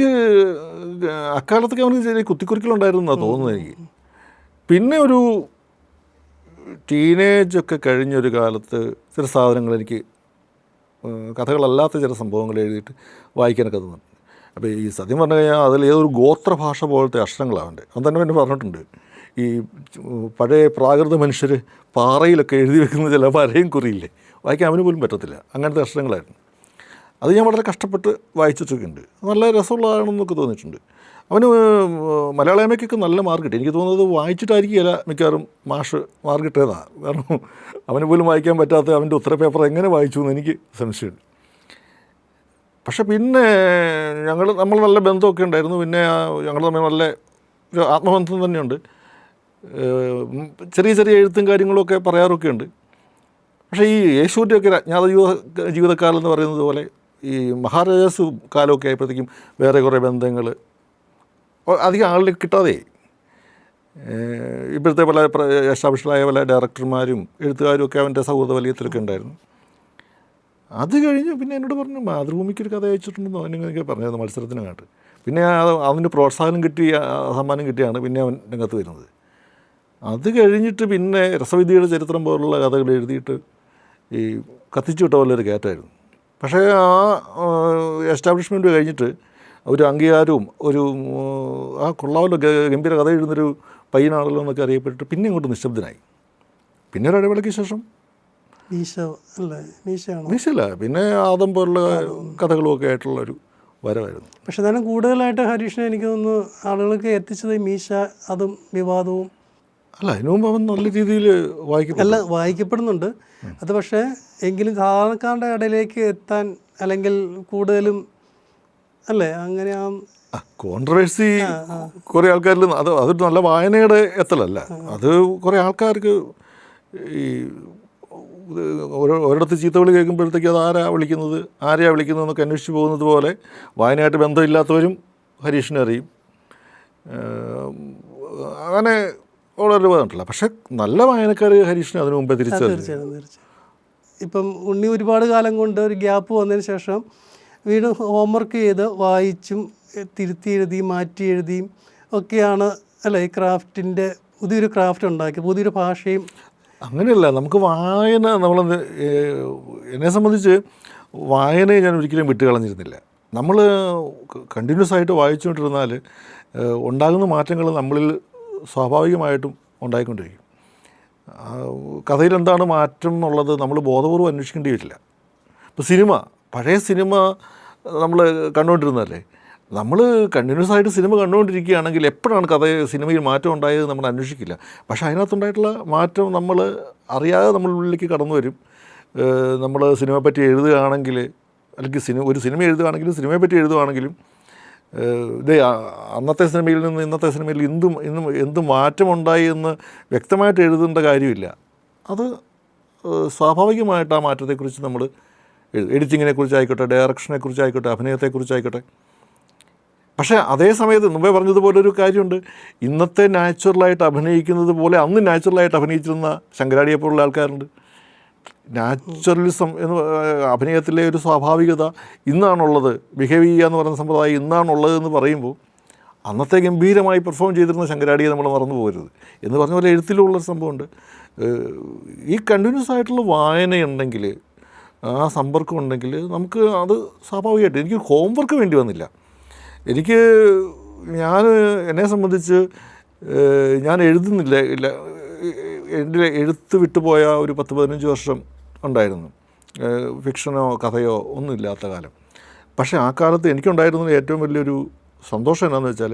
അക്കാലത്തൊക്കെ അവന് ചെറിയ കുത്തിക്കുറിക്കലുണ്ടായിരുന്നു എന്നാണ് തോന്നുന്നത് എനിക്ക്. പിന്നെ ഒരു ടീനേജൊക്കെ കഴിഞ്ഞൊരു കാലത്ത് ചില സാധനങ്ങൾ എനിക്ക് കഥകളല്ലാത്ത ചില സംഭവങ്ങൾ എഴുതിയിട്ട് വായിക്കാനൊക്കെ തോന്നുന്നുണ്ട്. അപ്പോൾ ഈ സത്യം പറഞ്ഞു കഴിഞ്ഞാൽ അതിൽ ഏതൊരു ഗോത്രഭാഷ പോലത്തെ അക്ഷരങ്ങളാണ്. അവൻ തന്നെ പിന്നെ പറഞ്ഞിട്ടുണ്ട്, ഈ പഴയ പ്രാകൃത മനുഷ്യർ പാറയിലൊക്കെ എഴുതി വെക്കുന്ന ചില വരയും കുറിയില്ലേ, വായിക്കാൻ അവന് പോലും പറ്റത്തില്ല. അങ്ങനത്തെ അക്ഷരങ്ങളായിരുന്നു. അത് ഞാൻ വളരെ കഷ്ടപ്പെട്ട് വായിച്ചിട്ടൊക്കെ ഉണ്ട്. നല്ല രസമുള്ളതാണെന്നൊക്കെ തോന്നിയിട്ടുണ്ട്. അവന് മലയാള എമ്മയ്ക്കൊക്കെ നല്ല മാർക്ക് കിട്ടി. എനിക്ക് തോന്നുന്നത് വായിച്ചിട്ടായിരിക്കില്ല മിക്കവാറും മാർക്ക് കിട്ടിയതാണ്. കാരണം അവന് പോലും വായിക്കാൻ പറ്റാത്ത അവൻ്റെ ഉത്തര പേപ്പർ എങ്ങനെ വായിച്ചു എന്ന് എനിക്ക് സംശയമുണ്ട്. പക്ഷെ പിന്നെ നമ്മൾ നല്ല ബന്ധമൊക്കെ ഉണ്ടായിരുന്നു. പിന്നെ ഞങ്ങൾ തമ്മിൽ നല്ല ഒരു ആത്മബന്ധം തന്നെയുണ്ട്. ചെറിയ ചെറിയ എഴുത്തും കാര്യങ്ങളൊക്കെ പറയാറൊക്കെ ഉണ്ട്. പക്ഷേ ഈ യേശുവിൻ്റെയൊക്കെ അജ്ഞാത ജീവിതക്കാലം എന്ന് പറയുന്നത് പോലെ ഈ മഹാരാജാസ് കാലമൊക്കെ ആയപ്പോഴത്തേക്കും വേറെ കുറേ ബന്ധങ്ങൾ അധികം ആളിനെ കിട്ടാതെ ഇപ്പോഴത്തെ പല എസ്റ്റാബ്ലിഷ്ഡായ പല ഡയറക്ടർമാരും എഴുത്തുകാരും ഒക്കെ അവൻ്റെ സൗഹൃദ വലയത്തിലൊക്കെ ഉണ്ടായിരുന്നു. അത് കഴിഞ്ഞ് പിന്നെ എന്നോട് പറഞ്ഞു മാതൃഭൂമിക്കൊരു കഥ അയച്ചിട്ടുണ്ടെന്നോ അങ്ങനെയൊക്കെ പറഞ്ഞത് മത്സരത്തിനകത്ത്. പിന്നെ അതിന് പ്രോത്സാഹനം കിട്ടി സമ്മാനം കിട്ടിയാണ് പിന്നെ അവൻ രംഗത്ത് വരുന്നത്. അത് കഴിഞ്ഞിട്ട് പിന്നെ രസവിദ്യയുടെ ചരിത്രം പോലുള്ള കഥകൾ എഴുതിയിട്ട് ഈ കത്തിച്ചു വിട്ട പോലെ ഒരു കയറ്റായിരുന്നു. പക്ഷേ ആ എസ്റ്റാബ്ലിഷ്മെൻറ്റ് കഴിഞ്ഞിട്ട് ഒരു അംഗീകാരവും ഒരു ആ കൊള്ളാമല്ലോ ഗംഭീര കഥ എഴുതുന്നൊരു പയ്യനാണല്ലോ എന്നൊക്കെ അറിയപ്പെട്ടിട്ട് പിന്നെ ഇങ്ങോട്ട് നിശബ്ദനായി. പിന്നെ ഒരു ഇടവേളയ്ക്ക് ശേഷം മീശല്ല പിന്നെ ആദം പോലുള്ള കഥകളുമൊക്കെ ആയിട്ടുള്ളൊരു വരവായിരുന്നു. പക്ഷെ എന്നാലും കൂടുതലായിട്ട് ഹരീഷിനെ എനിക്ക് തോന്നുന്നു ആളുകൾക്ക് എത്തിച്ചത് മീശ അതും വിവാദവും അല്ല. അതിനു മുമ്പ് അവൻ നല്ല രീതിയിൽ വായിക്കപ്പെടുന്നുണ്ട്. അത് പക്ഷേ എങ്കിലും സാധാരണക്കാരുടെ ഇടയിലേക്ക് എത്താൻ അല്ലെങ്കിൽ കൂടുതലും അല്ലേ അങ്ങനെ ആ കോൺട്രവേഴ്സി കുറേ ആൾക്കാരിൽ അതൊരു നല്ല വായനയുടെ എത്തലല്ല. അത് കുറേ ആൾക്കാർക്ക് ഈ ഒരിടത്ത് ചീത്തവിളി കേൾക്കുമ്പോഴത്തേക്ക് അത് ആരെയാണ് വിളിക്കുന്നതെന്നൊക്കെ അന്വേഷിച്ച് പോകുന്നത് പോലെ വായനയായിട്ട് ബന്ധമില്ലാത്തവരും ഹരീഷിനെ അറിയും. അങ്ങനെ വളരെ പറഞ്ഞിട്ടില്ല. പക്ഷെ നല്ല വായനക്കാർ ഹരീഷിനെ അതിനു മുമ്പേ തീർച്ചയായും. ഇപ്പം ഉണ്ണി ഒരുപാട് കാലം കൊണ്ട് ഒരു ഗ്യാപ്പ് വന്നതിന് ശേഷം വീണ്ടും ഹോംവർക്ക് ചെയ്ത് വായിച്ചും തിരുത്തി എഴുതിയും മാറ്റി എഴുതിയും ഒക്കെയാണ് അല്ലേ ഈ ക്രാഫ്റ്റിൻ്റെ പുതിയൊരു ക്രാഫ്റ്റ് ഉണ്ടാക്കി, പുതിയൊരു ഭാഷയും. അങ്ങനെയല്ല, നമുക്ക് വായന എന്നെ സംബന്ധിച്ച് വായനയെ ഞാൻ ഒരിക്കലും വിട്ടുകളഞ്ഞിരുന്നില്ല. നമ്മൾ കണ്ടിന്യൂസ് ആയിട്ട് വായിച്ചുകൊണ്ടിരുന്നാൽ ഉണ്ടാകുന്ന മാറ്റങ്ങൾ നമ്മളിൽ സ്വാഭാവികമായിട്ടും ഉണ്ടായിക്കൊണ്ടിരിക്കും. കഥയിൽ എന്താണ് മാറ്റം എന്നുള്ളത് നമ്മൾ ബോധപൂർവ്വം അന്വേഷിക്കേണ്ടി വരില്ല. ഇപ്പോൾ പഴയ സിനിമ നമ്മൾ കണ്ടുകൊണ്ടിരുന്നതല്ലേ, നമ്മൾ കണ്ടിന്യൂസ് ആയിട്ട് സിനിമ കണ്ടുകൊണ്ടിരിക്കുകയാണെങ്കിൽ എപ്പോഴാണ് സിനിമയിൽ മാറ്റം ഉണ്ടായത് നമ്മൾ അന്വേഷിക്കില്ല. പക്ഷേ അതിനകത്തുണ്ടായിട്ടുള്ള മാറ്റം നമ്മൾ അറിയാതെ നമ്മളുള്ളിലേക്ക് കടന്നു വരും. നമ്മൾ സിനിമയെ പറ്റി എഴുതുകയാണെങ്കിൽ അല്ലെങ്കിൽ ഒരു സിനിമ എഴുതുകയാണെങ്കിലും സിനിമയെ പറ്റി എഴുതുകയാണെങ്കിലും അന്നത്തെ സിനിമയിൽ നിന്ന് ഇന്നത്തെ സിനിമയിൽ എന്ത് മാറ്റമുണ്ടായി എന്ന് വ്യക്തമായിട്ട് എഴുതേണ്ട കാര്യമില്ല. അത് സ്വാഭാവികമായിട്ട് ആ മാറ്റത്തെക്കുറിച്ച് നമ്മൾ എഡിറ്റിങ്ങിനെക്കുറിച്ചായിക്കോട്ടെ, ഡയറക്ഷനെക്കുറിച്ചായിക്കോട്ടെ, അഭിനയത്തെക്കുറിച്ചായിക്കോട്ടെ. പക്ഷേ അതേ സമയത്ത് മുമ്പേ പറഞ്ഞതുപോലെ ഒരു കാര്യമുണ്ട്, ഇന്നത്തെ നാച്ചുറലായിട്ട് അഭിനയിക്കുന്നത് പോലെ അന്ന് നാച്ചുറലായിട്ട് അഭിനയിച്ചിരുന്ന ശങ്കരാടിയെപ്പോലുള്ള ആൾക്കാരുണ്ട്. നാച്ചുറലിസം എന്ന് അഭിനയത്തിലെ ഒരു സ്വാഭാവികത ഇന്നാണുള്ളത്, ബിഹേവ് ചെയ്യുക എന്ന് പറയുന്ന സമ്പ്രദായം ഇന്നാണുള്ളതെന്ന് പറയുമ്പോൾ അന്നത്തെ ഗംഭീരമായി പെർഫോം ചെയ്തിരുന്ന ശങ്കരാടിയെ നമ്മൾ മറന്നു പോകരുത് എന്ന് പറഞ്ഞ പോലെ എഴുത്തിലുള്ളൊരു സംഭവമുണ്ട്. ഈ കണ്ടിന്യൂസ് ആയിട്ടുള്ള വായനയുണ്ടെങ്കിൽ, ആ സമ്പർക്കം ഉണ്ടെങ്കിൽ നമുക്ക് അത് സ്വാഭാവികമായിട്ട് എനിക്ക് ഹോംവർക്ക് വേണ്ടി വന്നില്ല. എന്നെ സംബന്ധിച്ച് ഞാൻ എഴുതുന്നില്ല. എൻ്റെ എഴുത്ത് വിട്ടുപോയ ഒരു 10-15 വർഷം ഉണ്ടായിരുന്നു, ഫിക്ഷനോ കഥയോ ഒന്നും ഇല്ലാത്ത കാലം. പക്ഷേ ആ കാലത്ത് എനിക്കുണ്ടായിരുന്ന ഏറ്റവും വലിയൊരു സന്തോഷം എന്താണെന്ന് വെച്ചാൽ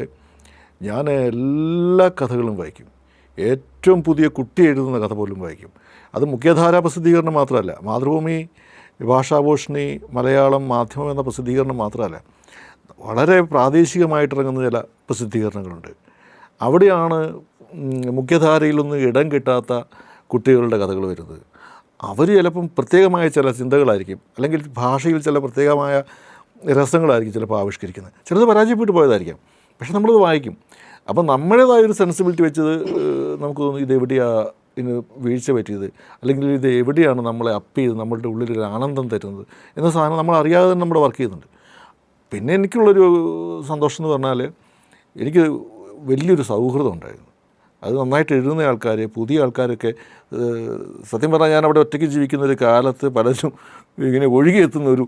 ഞാൻ എല്ലാ കഥകളും വായിക്കും. ഏറ്റവും പുതിയ കുട്ടി എഴുതുന്ന കഥ പോലും വായിക്കും. അത് മുഖ്യധാരാ പ്രസിദ്ധീകരണം മാത്രമല്ല, മാതൃഭൂമി, ഭാഷാഭൂഷണി, മലയാളം മാധ്യമം എന്ന പ്രസിദ്ധീകരണം മാത്രമല്ല, വളരെ പ്രാദേശികമായിട്ടിറങ്ങുന്ന ചില പ്രസിദ്ധീകരണങ്ങളുണ്ട്. അവിടെയാണ് മുഖ്യധാരയിലൊന്നും ഇടം കിട്ടാത്ത കുട്ടികളുടെ കഥകൾ വരുന്നത്. അവർ ചിലപ്പം പ്രത്യേകമായ ചില ചിന്തകളായിരിക്കും, അല്ലെങ്കിൽ ഭാഷയിൽ ചില പ്രത്യേകമായ രസങ്ങളായിരിക്കും ചിലപ്പോൾ ആവിഷ്കരിക്കുന്നത്. ചിലത് പരാജയപ്പെട്ടു പോയതായിരിക്കാം, പക്ഷെ നമ്മളത് വായിക്കും. അപ്പം നമ്മുടേതായൊരു സെൻസിബിലിറ്റി വെച്ചത് നമുക്ക് തോന്നും ഇതെവിടെയാണ് ഇതിന് വീഴ്ച പറ്റിയത്, അല്ലെങ്കിൽ ഇത് എവിടെയാണ് നമ്മളെ അപ്പ് ചെയ്ത് നമ്മളുടെ ഉള്ളിലൊരു ആനന്ദം തരുന്നത് എന്ന സാധനം നമ്മൾ അറിയാതെ തന്നെ നമ്മുടെ വർക്ക് ചെയ്യുന്നുണ്ട്. പിന്നെ എനിക്കുള്ളൊരു സന്തോഷം എന്ന് പറഞ്ഞാൽ എനിക്ക് വലിയൊരു സൗഹൃദം ഉണ്ടായിരുന്നു. അത് നന്നായിട്ട് എഴുതുന്ന ആൾക്കാർ, പുതിയ ആൾക്കാരൊക്കെ, സത്യം പറഞ്ഞാൽ ഞാൻ അവിടെ ഒറ്റയ്ക്ക് ജീവിക്കുന്ന ഒരു കാലത്ത് പലരും ഇങ്ങനെ ഒഴുകിയെത്തുന്ന ഒരു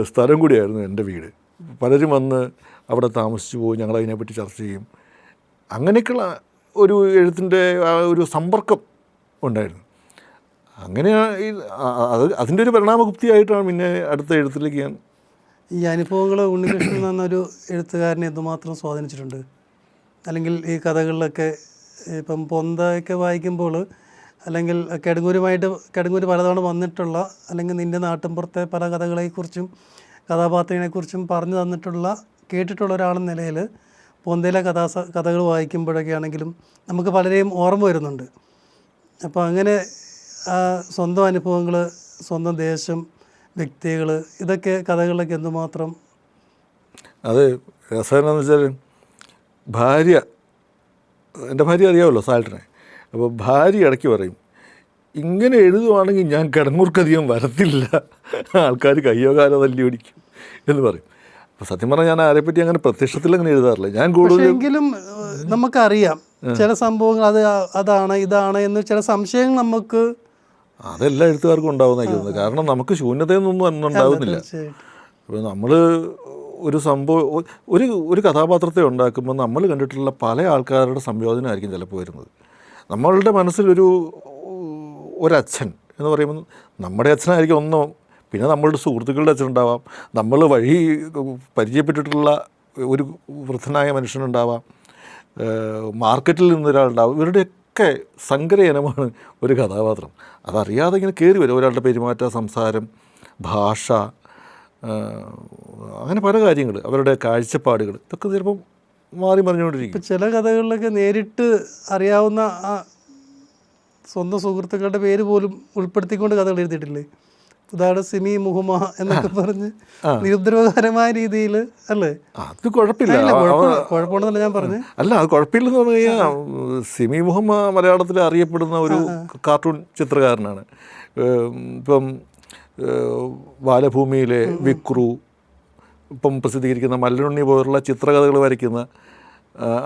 സ്ഥലം കൂടിയായിരുന്നു എൻ്റെ വീട്. പലരും വന്ന് അവിടെ താമസിച്ചു പോകും, ഞങ്ങളതിനെപ്പറ്റി ചർച്ച ചെയ്യും. അങ്ങനെയൊക്കെയുള്ള ഒരു എഴുത്തിൻ്റെ ആ ഒരു സമ്പർക്കം ഉണ്ടായിരുന്നു. അങ്ങനെ അതിൻ്റെ ഒരു പരിണാമഗുപ്തിയായിട്ടാണ് പിന്നെ അടുത്ത എഴുത്തിലേക്ക് ഞാൻ. ഈ അനുഭവങ്ങൾ ഉണ്ണികൃഷ്ണൻ എന്നൊരു എഴുത്തുകാരനെ എന്തുമാത്രം സ്വാധീനിച്ചിട്ടുണ്ട്? അല്ലെങ്കിൽ ഈ കഥകളിലൊക്കെ ഇപ്പം പൊന്തയൊക്കെ വായിക്കുമ്പോൾ, അല്ലെങ്കിൽ കടുങ്ങൂര് പലതവണ വന്നിട്ടുള്ള, അല്ലെങ്കിൽ നിൻ്റെ നാട്ടിൻപുറത്തെ പല കഥകളെക്കുറിച്ചും കഥാപാത്രങ്ങളെക്കുറിച്ചും പറഞ്ഞു തന്നിട്ടുള്ള, കേട്ടിട്ടുള്ള ഒരാളെന്ന നിലയിൽ പോന്തയിലെ കഥകൾ വായിക്കുമ്പോഴൊക്കെ ആണെങ്കിലും നമുക്ക് പലരെയും ഓർമ്മ വരുന്നുണ്ട്. അപ്പോൾ അങ്ങനെ സ്വന്തം അനുഭവങ്ങൾ, സ്വന്തം ദേശം, വ്യക്തികൾ, ഇതൊക്കെ കഥകളിലൊക്കെ എന്തുമാത്രം. അത് രസകരമെന്ന് വെച്ചാൽ എൻ്റെ ഭാര്യ അറിയാമല്ലോ സാൾട്ടിനെ. അപ്പോൾ ഭാര്യ ഇടയ്ക്ക് പറയും, ഇങ്ങനെ എഴുതുവാണെങ്കിൽ ഞാൻ കിടങ്ങൂർക്കധികം വരത്തില്ല, ആൾക്കാർ കയ്യോ കാലോ തല്ലി പിടിക്കും എന്ന് പറയും. അപ്പോൾ സത്യം പറഞ്ഞാൽ ഞാൻ ആരെപ്പറ്റി അങ്ങനെ പ്രത്യക്ഷത്തിൽ അങ്ങനെ എഴുതാറില്ല. ഞാൻ കൂടുതലെങ്കിലും നമുക്കറിയാം ചില സംഭവങ്ങൾ അതാണ് ഇതാണ് എന്ന് ചില സംശയങ്ങൾ നമുക്ക് അതെല്ലാ എഴുത്തുകാർക്കും ഉണ്ടാവുന്നതായിരിക്കുന്നത്. കാരണം നമുക്ക് ശൂന്യതയൊന്നും ഉണ്ടാവുന്നില്ല. അപ്പോൾ നമ്മൾ ഒരു സംഭവം ഒരു കഥാപാത്രത്തെ ഉണ്ടാക്കുമ്പോൾ നമ്മൾ കണ്ടിട്ടുള്ള പല ആൾക്കാരുടെ സംയോജനമായിരിക്കും ചിലപ്പോൾ വരുന്നത്. നമ്മളുടെ ഒരച്ഛൻ എന്ന് പറയുമ്പോൾ നമ്മുടെ അച്ഛനായിരിക്കും ഒന്നോ, പിന്നെ നമ്മളുടെ സുഹൃത്തുക്കളുടെ അച്ഛനുണ്ടാവാം, നമ്മൾ വഴി പരിചയപ്പെട്ടിട്ടുള്ള ഒരു വൃദ്ധനായ മനുഷ്യനുണ്ടാവാം, മാർക്കറ്റിൽ നിന്നൊരാളുണ്ടാവും. ഇവരുടെയൊക്കെ സങ്കരയിനമാണ് ഒരു കഥാപാത്രം. അതറിയാതെ ഇങ്ങനെ കയറി വരും. ഒരാളുടെ പെരുമാറ്റ, സംസാരം, ഭാഷ, അങ്ങനെ പല കാര്യങ്ങൾ, അവരുടെ കാഴ്ചപ്പാടുകൾ, ഇതൊക്കെ ചിലപ്പം മാറി മറിഞ്ഞുകൊണ്ടിരിക്കും. ചില കഥകളിലൊക്കെ നേരിട്ട് അറിയാവുന്ന സ്വന്തം സുഹൃത്തുക്കളുടെ പേര് പോലും ഉൾപ്പെടുത്തിക്കൊണ്ട് കഥകൾ എഴുതിയിട്ടില്ലേ? ഉദാഹരണം സിമി മുഹമ്മ എന്നൊക്കെ പറഞ്ഞ് നിരുദ്രവകരമായ രീതിയിൽ അല്ലേ? അത് കുഴപ്പമില്ല, കുഴപ്പമുണ്ടെന്നല്ല ഞാൻ പറഞ്ഞു. അല്ല, അത് കുഴപ്പമില്ലെന്ന് പറഞ്ഞു കഴിഞ്ഞാൽ സിമി മുഹമ്മ മലയാളത്തിൽ അറിയപ്പെടുന്ന ഒരു കാർട്ടൂൺ ചിത്രകാരനാണ്. ഇപ്പം ബാലഭൂമിയിലെ വിക്രു, ഇപ്പം പ്രസിദ്ധീകരിക്കുന്ന മല്ലനുണ്ണി പോലുള്ള ചിത്രകഥകൾ വരയ്ക്കുന്ന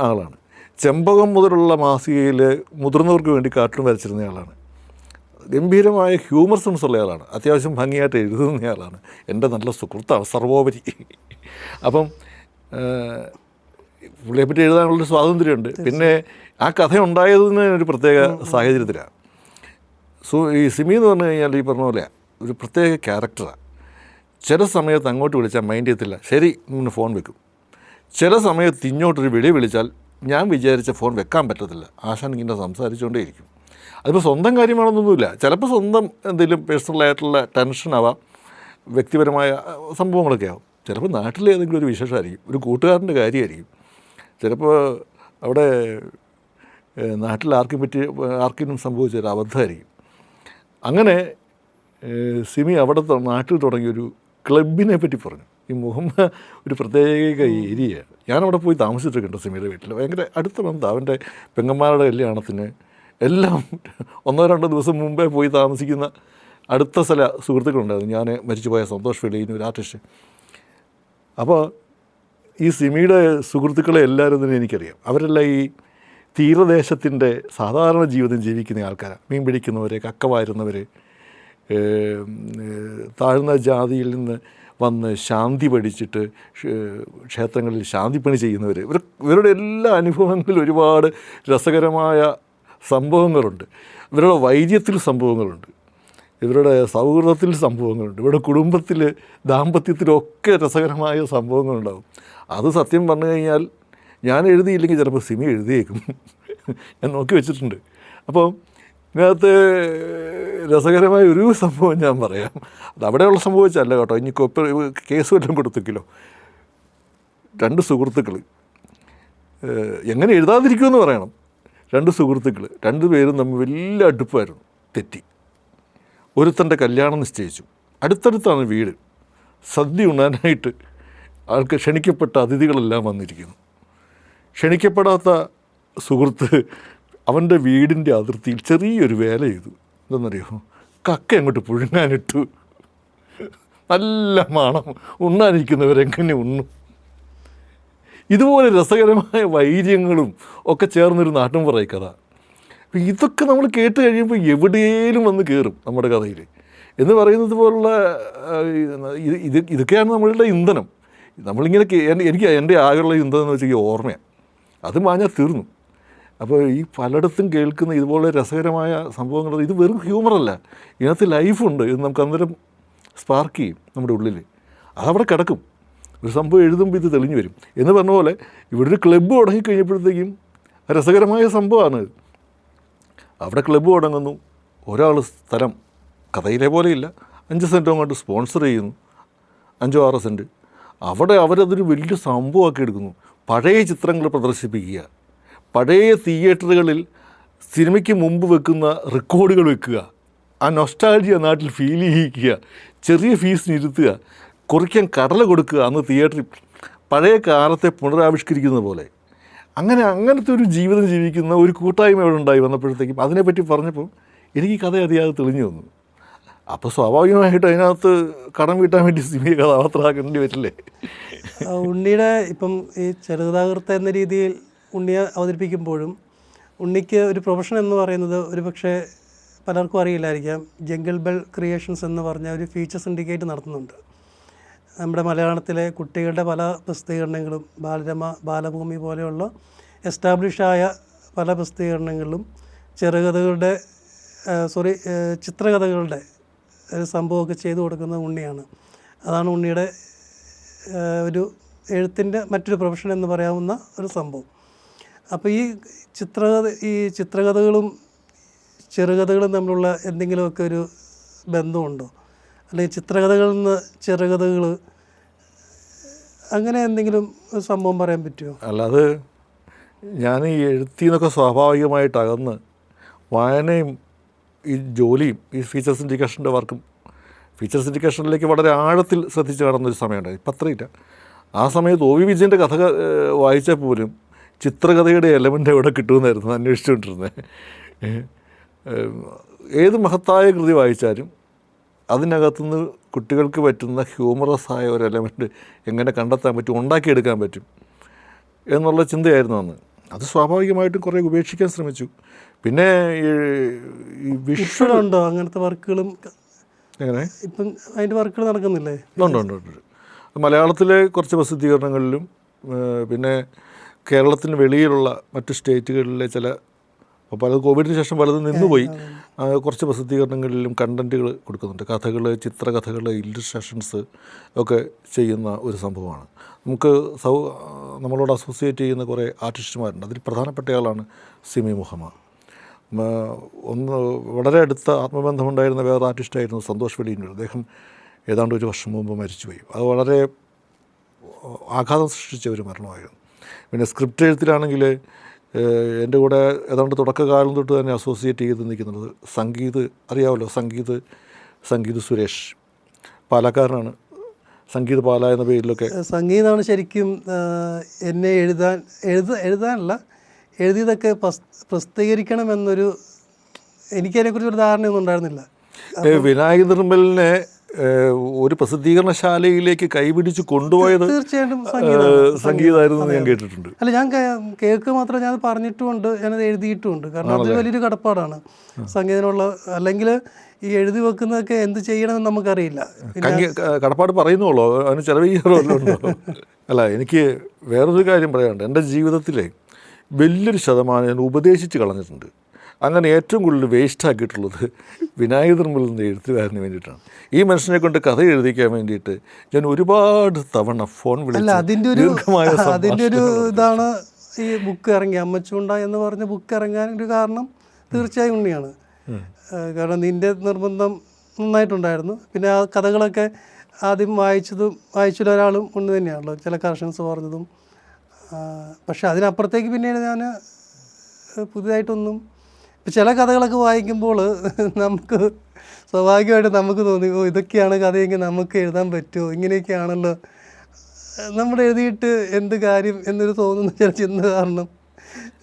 ആളാണ്. ചെമ്പകം മുതലുള്ള മാസികയിൽ മുതിർന്നവർക്ക് വേണ്ടി കാർട്ടൂൺ വരച്ചിരുന്നയാളാണ്. ഗംഭീരമായ ഹ്യൂമർ സെൻസ് ഉള്ള ആളാണ്. അത്യാവശ്യം ഭംഗിയായിട്ട് എഴുതുന്നയാളാണ്. എൻ്റെ നല്ല സുഹൃത്താണ് സർവോപരി. അപ്പം പുള്ളിയെപ്പറ്റി എഴുതാനുള്ളൊരു സ്വാതന്ത്ര്യമുണ്ട്. പിന്നെ ആ കഥ ഉണ്ടായതിന് ഒരു പ്രത്യേക സാഹചര്യത്തിലാണ്. ഈ സിമി എന്ന് പറഞ്ഞു കഴിഞ്ഞാൽ ഈ പറഞ്ഞ പോലെ ഒരു പ്രത്യേക ക്യാരക്ടറാണ്. ചില സമയത്ത് അങ്ങോട്ട് വിളിച്ചാൽ മൈൻഡ് ചെയ്യത്തില്ല, ശരി ഇന്ന് ഫോൺ വെക്കും. ചില സമയത്ത് ഇങ്ങോട്ടൊരു വിളിച്ചാൽ ഞാൻ വിചാരിച്ച ഫോൺ വെക്കാൻ പറ്റത്തില്ല, ആശാൻ ഇങ്ങനെ സംസാരിച്ചുകൊണ്ടേയിരിക്കും. അതിപ്പോൾ സ്വന്തം കാര്യമാണെന്നൊന്നുമില്ല, ചിലപ്പോൾ സ്വന്തം എന്തെങ്കിലും പേഴ്സണലായിട്ടുള്ള ടെൻഷനാവാം, വ്യക്തിപരമായ സംഭവങ്ങളൊക്കെ ആവും. ചിലപ്പോൾ നാട്ടിലെ ഏതെങ്കിലും ഒരു വിശേഷമായിരിക്കും, ഒരു കൂട്ടുകാരൻ്റെ കാര്യമായിരിക്കും, ചിലപ്പോൾ അവിടെ നാട്ടിൽ ആർക്കും സംഭവിച്ചൊരു അബദ്ധമായിരിക്കും. അങ്ങനെ സിമി അവിടെ നാട്ടിൽ തുടങ്ങിയൊരു ക്ലബിനെ പറ്റി പറഞ്ഞു. ഈ മുഹമ്മ ഒരു പ്രത്യേക ഏരിയയാണ്. ഞാനവിടെ പോയി താമസിച്ചിട്ടുണ്ട് സിമിയുടെ വീട്ടിൽ. ഭയങ്കര അടുത്ത ബന്ധം. അവൻ്റെ പെങ്ങന്മാരുടെ കല്യാണത്തിന് എല്ലാം 1-2 ദിവസം മുമ്പേ പോയി താമസിക്കുന്ന അടുത്ത സ്ഥല സുഹൃത്തുക്കളുണ്ടായിരുന്നു. ഞാൻ മരിച്ചുപോയ സന്തോഷ് ഫെലീന്, ഒരു ആർട്ടിസ്റ്റ്. അപ്പോൾ ഈ സിമിയുടെ സുഹൃത്തുക്കളെ എല്ലാവരും തന്നെ എനിക്കറിയാം. അവരെല്ലാം ഈ തീരദേശത്തിൻ്റെ സാധാരണ ജീവിതം ജീവിക്കുന്ന ആൾക്കാരാണ്. മീൻ പിടിക്കുന്നവർ, കക്ക വാരുന്നവർ, താഴ്ന്ന ജാതിയിൽ നിന്ന് വന്ന് ശാന്തി പഠിച്ചിട്ട് ക്ഷേത്രങ്ങളിൽ ശാന്തിപ്പണി ചെയ്യുന്നവർ. ഇവരുടെ എല്ലാ അനുഭവങ്ങളിലും ഒരുപാട് രസകരമായ സംഭവങ്ങളുണ്ട്. ഇവരുടെ വൈദ്യത്തിൽ സംഭവങ്ങളുണ്ട്, ഇവരുടെ സൗഹൃദത്തിൽ സംഭവങ്ങളുണ്ട്, ഇവരുടെ കുടുംബത്തിൽ, ദാമ്പത്യത്തിലൊക്കെ രസകരമായ സംഭവങ്ങളുണ്ടാകും. അത് സത്യം പറഞ്ഞു കഴിഞ്ഞാൽ ഞാൻ എഴുതിയില്ലെങ്കിൽ ചിലപ്പോൾ സിമി എഴുതിയേക്കും. ഞാൻ നോക്കി വെച്ചിട്ടുണ്ട്. അപ്പോൾ ഇതിനകത്ത് രസകരമായ ഒരു സംഭവം ഞാൻ പറയാം. അത് അവിടെയുള്ള സംഭവിച്ചല്ല കേട്ടോ, ഇനി കേസ് വല്ലതും കൊടുത്തിക്കില്ലോ. 2 സുഹൃത്തുക്കൾ, എങ്ങനെ എഴുതാതിരിക്കുമെന്ന് പറയണം. 2 സുഹൃത്തുക്കൾ, 2 പേരും തമ്മിൽ വലിയ അടുപ്പമായിരുന്നു. തെറ്റി. ഒരുത്തൻ്റെ കല്യാണം നിശ്ചയിച്ചു. അടുത്തടുത്താണ് വീട്. സദ്യ ഉണ്ണാനായിട്ട് ആൾക്ക് ക്ഷണിക്കപ്പെട്ട അതിഥികളെല്ലാം വന്നിരിക്കുന്നു. ക്ഷണിക്കപ്പെടാത്ത സുഹൃത്ത് അവൻ്റെ വീടിൻ്റെ അതിർത്തിയിൽ ചെറിയൊരു വേല ചെയ്തു. എന്താണെന്നറിയോ? കക്ക അങ്ങോട്ട് പുഴുങ്ങാനിട്ടു. നല്ല മണം, ഉണ്ണാനിരിക്കുന്നവരെങ്ങനെ ഉണ്ണും? ഇതുപോലെ രസകരമായ വൈര്യങ്ങളും ഒക്കെ ചേർന്നൊരു നാട്ടും പറയും കഥ. അപ്പം ഇതൊക്കെ നമ്മൾ കേട്ട് കഴിയുമ്പോൾ എവിടെയും വന്ന് കയറും നമ്മുടെ കഥയിൽ എന്ന് പറയുന്നത് പോലുള്ള ഇതൊക്കെയാണ് നമ്മളുടെ ഇന്ധനം. നമ്മളിങ്ങനെ എനിക്ക് എൻ്റെ ആകെയുള്ള ഇന്ധനം എന്ന് വെച്ചാൽ ഈ ഓർമ്മയാണ്. അത് മാഞ്ഞാൽ തീർന്നു. അപ്പോൾ ഈ പലയിടത്തും കേൾക്കുന്ന ഇതുപോലെ രസകരമായ സംഭവങ്ങൾ, ഇത് വെറും ഹ്യൂമറല്ല, ഇതിനകത്ത് ലൈഫുണ്ട്. ഇത് നമുക്ക് അന്നേരം സ്പാർക്ക് ചെയ്യും നമ്മുടെ ഉള്ളിൽ. അതവിടെ കിടക്കും. ഒരു സംഭവം എഴുതുമ്പോൾ ഇത് തെളിഞ്ഞു വരും. എന്ന് പറഞ്ഞ പോലെ ഇവിടെ ഒരു ക്ലബ്ബ് തുടങ്ങിക്കഴിഞ്ഞപ്പോഴത്തേക്കും രസകരമായ സംഭവമാണ്. അവിടെ ക്ലബ്ബ് തുടങ്ങുന്നു, ഒരാൾ സ്ഥലം കഥയിലെ പോലെയില്ല 5 സെൻറ്റ് അങ്ങോട്ട് സ്പോൺസർ ചെയ്യുന്നു, 5-6 സെൻറ്റ്. അവിടെ അവരതൊരു വലിയ സംഭവമാക്കി എടുക്കുന്നു. പഴയ ചിത്രങ്ങൾ പ്രദർശിപ്പിക്കുക, പഴയ തിയേറ്ററുകളിൽ സിനിമയ്ക്ക് മുമ്പ് വെക്കുന്ന റെക്കോർഡുകൾ വെക്കുക, ആ നൊസ്റ്റാൾജിയ നാട്ടിൽ ഫീൽ ചെയ്യിക്കുക, ചെറിയ ഫീസിന് ഇരുത്തുക, കുറിക്കാൻ കടല കൊടുക്കുക, അന്ന് തിയേറ്ററിൽ പഴയ കാലത്തെ പുനരാവിഷ്കരിക്കുന്ന പോലെ. അങ്ങനത്തെ ഒരു ജീവിതം ജീവിക്കുന്ന ഒരു കൂട്ടായ്മ ഇവിടെ ഉണ്ടായി വന്നപ്പോഴത്തേക്കും അതിനെപ്പറ്റി പറഞ്ഞപ്പോൾ എനിക്ക് കഥ അതിയാതെ തെളിഞ്ഞു വന്നു. അപ്പോൾ സ്വാഭാവികമായിട്ട് അതിനകത്ത് കടം വീട്ടാൻ വേണ്ടി സിനിമയെ കഥാപാത്രമാക്കേണ്ടി വരില്ലേ? ഉണ്ണിയുടെ ഇപ്പം ഈ ചെറുകഥാകൃത്ത് എന്ന രീതിയിൽ ഉണ്ണിയെ അവതരിപ്പിക്കുമ്പോഴും ഉണ്ണിക്ക് ഒരു പ്രൊഫഷൻ എന്ന് പറയുന്നത് ഒരു പക്ഷേ പലർക്കും അറിയില്ലായിരിക്കാം. ജംഗിൾ ബെൽ ക്രിയേഷൻസ് എന്ന് പറഞ്ഞ ഒരു ഫീച്ചർ സിൻഡിക്കേറ്റ് നടത്തുന്നുണ്ട്. നമ്മുടെ മലയാളത്തിലെ കുട്ടികളുടെ പല പ്രസിദ്ധീകരണങ്ങളും ബാലരമ, ബാലഭൂമി പോലെയുള്ള എസ്റ്റാബ്ലിഷായ പല പ്രസിദ്ധീകരണങ്ങളിലും ചെറുകഥകളുടെ ചിത്രകഥകളുടെ സംഭവമൊക്കെ ചെയ്തു കൊടുക്കുന്നത് ഉണ്ണിയാണ്. അതാണ് ഉണ്ണിയുടെ ഒരു എഴുത്തിൻ്റെ മറ്റൊരു പ്രൊഫഷൻ എന്ന് പറയാവുന്ന ഒരു സംഭവം. അപ്പോൾ ഈ ചിത്രകഥകളും ചെറുകഥകളും തമ്മിലുള്ള എന്തെങ്കിലുമൊക്കെ ഒരു ബന്ധമുണ്ടോ? അല്ലെങ്കിൽ ചിത്രകഥകളിൽ നിന്ന് ചെറുകഥകൾ അങ്ങനെ എന്തെങ്കിലും ഒരു സംഭവം പറയാൻ പറ്റുമോ? അല്ലാതെ ഞാൻ ഈ എഴുത്തിൽ നിന്നൊക്കെ സ്വാഭാവികമായിട്ട് അകന്ന് വായനയും ഈ ജോലിയും ഈ ഫീച്ചർ സിൻഡിക്കേഷൻ്റെ വർക്കും ഫീച്ചർ സിൻഡിക്കേഷനിലേക്ക് വളരെ ആഴത്തിൽ ശ്രദ്ധിച്ച് നടന്നൊരു സമയമുണ്ടായി. ഇപ്പം അത്രയില്ല. ആ സമയത്ത് ഒ വി വിജയൻ്റെ കഥ വായിച്ചാൽ പോലും ചിത്രകഥയുടെ എലമെൻ്റ് എവിടെ കിട്ടുമെന്നായിരുന്നു അന്വേഷിച്ചുകൊണ്ടിരുന്നത്. ഏത് മഹത്തായ കൃതി വായിച്ചാലും അതിനകത്തുനിന്ന് കുട്ടികൾക്ക് പറ്റുന്ന ഹ്യൂമറസ് ആയ ഒരു എലമെൻറ്റ് എങ്ങനെ കണ്ടെത്താൻ പറ്റും, ഉണ്ടാക്കിയെടുക്കാൻ പറ്റും എന്നുള്ള ചിന്തയായിരുന്നു അന്ന്. അത് സ്വാഭാവികമായിട്ടും കുറേ ഉപേക്ഷിക്കാൻ ശ്രമിച്ചു. പിന്നെ ഈ വിഷ്വലുണ്ടോ അങ്ങനത്തെ വർക്കുകളും? എങ്ങനെ ഇപ്പം അതിൻ്റെ വർക്കുകൾ നടക്കുന്നില്ലേ? ഉണ്ട്. മലയാളത്തിലെ കുറച്ച് പ്രസിദ്ധീകരണങ്ങളിലും പിന്നെ കേരളത്തിന് വെളിയിലുള്ള മറ്റ് സ്റ്റേറ്റുകളിലെ ചില പല കോവിഡിന് ശേഷം പലതും നിന്നുപോയി കുറച്ച് പ്രസിദ്ധീകരണങ്ങളിലും കണ്ടൻറ്റുകൾ കൊടുക്കുന്നുണ്ട്. കഥകൾ, ചിത്രകഥകൾ, ഇല്ലുസ്ട്രേഷൻസ് ഒക്കെ ചെയ്യുന്ന ഒരു സംഭവമാണ്. നമുക്ക് നമ്മളോട് അസോസിയേറ്റ് ചെയ്യുന്ന കുറേ ആർട്ടിസ്റ്റുമാരുണ്ട്. അതിൽ പ്രധാനപ്പെട്ടയാളാണ് സിമി മുഹമ്മദ്. വളരെ അടുത്ത ആത്മബന്ധമുണ്ടായിരുന്ന വേറെ ആർട്ടിസ്റ്റായിരുന്നു സന്തോഷ് വെളിയന്നൂർ. അദ്ദേഹം ഏതാണ്ട് ഒരു വർഷം മുമ്പ് മരിച്ചുപോയി. അത് വളരെ ആഘാതം സൃഷ്ടിച്ച ഒരു മരണമായിരുന്നു. പിന്നെ സ്ക്രിപ്റ്റ് എഴുത്തിലാണെങ്കിൽ എൻ്റെ കൂടെ ഏതാണ്ട് തുടക്കകാലം തൊട്ട് തന്നെ അസോസിയേറ്റ് ചെയ്ത് നിൽക്കുന്നത് അറിയാമല്ലോ, സംഗീത് സുരേഷ്, പാലക്കാരനാണ്. സംഗീത് പാല എന്ന പേരിലൊക്കെ. സംഗീതമാണ് ശരിക്കും എന്നെ എഴുതാനല്ല, എഴുതിയതൊക്കെ പ്രസിദ്ധീകരിക്കണമെന്നൊരു എനിക്കതിനെക്കുറിച്ചൊരു ധാരണയൊന്നും ഉണ്ടായിരുന്നില്ല. വിനായക നിർമ്മലിനെ ഒരു പ്രസിദ്ധീകരണശാലയിലേക്ക് കൈപിടിച്ച് കൊണ്ടുപോയത് തീർച്ചയായിട്ടും സംഗീതമായിരുന്നു ഞാൻ കേട്ടിട്ടുണ്ട്. അല്ല, ഞാൻ കേൾക്കുക മാത്രമേ ഞാൻ പറഞ്ഞിട്ടുമുണ്ട്, ഞാനത് എഴുതിയിട്ടുമുണ്ട്. കാരണം അത് വലിയൊരു കടപ്പാടാണ് സംഗീതത്തിനുള്ള. അല്ലെങ്കിൽ ഈ എഴുതി വെക്കുന്നതൊക്കെ എന്ത് ചെയ്യണമെന്ന് നമുക്കറിയില്ല. കടപ്പാട് പറയുന്നുള്ളൂ, അതിന് ചിലവീറുമല്ലോ. അല്ല, എനിക്ക് വേറൊരു കാര്യം പറയാനുണ്ട്. എൻ്റെ ജീവിതത്തിലെ വലിയൊരു ശതമാനം ഞാൻ ഉപദേശിച്ച് കളഞ്ഞിട്ടുണ്ട്. അങ്ങനെ ഏറ്റവും കൂടുതൽ വേസ്റ്റ് ആക്കിയിട്ടുള്ളത് വിനായക നിർമ്മൽ എന്ന എഴുത്തുകാരന് വേണ്ടിയിട്ടാണ്. ഈ മനുഷ്യനെ കൊണ്ട് കഥ എഴുതിക്കാൻ വേണ്ടിയിട്ട് ഞാൻ ഒരുപാട് തവണ ഫോൺ വിളിച്ചു. അതിൻ്റെ ഒരു ഇതാണ് ഈ ബുക്ക് ഇറങ്ങി, അമ്മച്ചൂണ്ട എന്ന് പറഞ്ഞ ബുക്ക് ഇറങ്ങാൻ ഒരു കാരണം തീർച്ചയായും ഉണ്ണിയാണ്. കാരണം നിൻ്റെ നിർബന്ധം നന്നായിട്ടുണ്ടായിരുന്നു. പിന്നെ ആ കഥകളൊക്കെ ആദ്യം വായിച്ചതിൽ ഒരാളും ഉണ്ണി തന്നെയാണല്ലോ, ചില കറക്ഷൻസ് പറഞ്ഞതും. പക്ഷെ അതിനപ്പുറത്തേക്ക് പിന്നീട് ഞാൻ പുതിയതായിട്ടൊന്നും ഇപ്പം ചില കഥകളൊക്കെ വായിക്കുമ്പോൾ നമുക്ക് സ്വാഭാവികമായിട്ട് നമുക്ക് തോന്നി, ഇതൊക്കെയാണ് കഥയെങ്കിൽ നമുക്ക് എഴുതാൻ പറ്റുമോ, ഇങ്ങനെയൊക്കെയാണല്ലോ നമ്മൾ എഴുതിയിട്ട് എന്ത് കാര്യം എന്നൊരു തോന്നുന്ന ചില ചിന്ത കാരണം.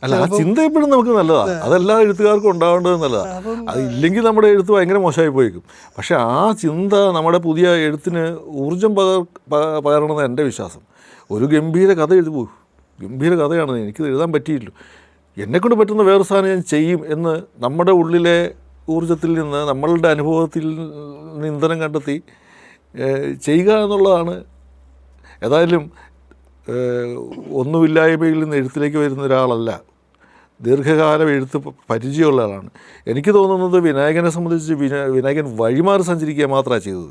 അല്ല, ആ ചിന്ത എപ്പോഴും നമുക്ക് നല്ലതാണ്. അതെല്ലാ എഴുത്തുകാർക്കും ഉണ്ടാവേണ്ടത് നല്ലതാണ്. അതില്ലെങ്കിൽ നമ്മുടെ എഴുത്ത് ഭയങ്കര മോശമായി പോയിക്കും. പക്ഷേ ആ ചിന്ത നമ്മുടെ പുതിയ എഴുത്തിന് ഊർജം പകരണമെന്ന് എൻ്റെ വിശ്വാസം. ഒരു ഗംഭീര കഥ എഴുതി പോകും, ഗംഭീര കഥയാണ്, എനിക്കിത് എഴുതാൻ പറ്റിയില്ല, എന്നെക്കൊണ്ട് പറ്റുന്ന വേറെ സാധനം ഞാൻ ചെയ്യും എന്ന് നമ്മുടെ ഉള്ളിലെ ഊർജത്തിൽ നിന്ന്, നമ്മളുടെ അനുഭവത്തിൽ നിന്ന് ഇന്ധനം കണ്ടെത്തി ചെയ്യുക എന്നുള്ളതാണ്. ഏതായാലും ഒന്നുമില്ലായ്മയിൽ നിന്ന് എഴുത്തിലേക്ക് വരുന്ന ഒരാളല്ല, ദീർഘകാലം എഴുത്ത് പരിചയമുള്ള ആളാണ്. എനിക്ക് തോന്നുന്നത് വിനായകനെ സംബന്ധിച്ച് വിനായകൻ വഴിമാറി സഞ്ചരിക്കുക മാത്രമാണ് ചെയ്തത്.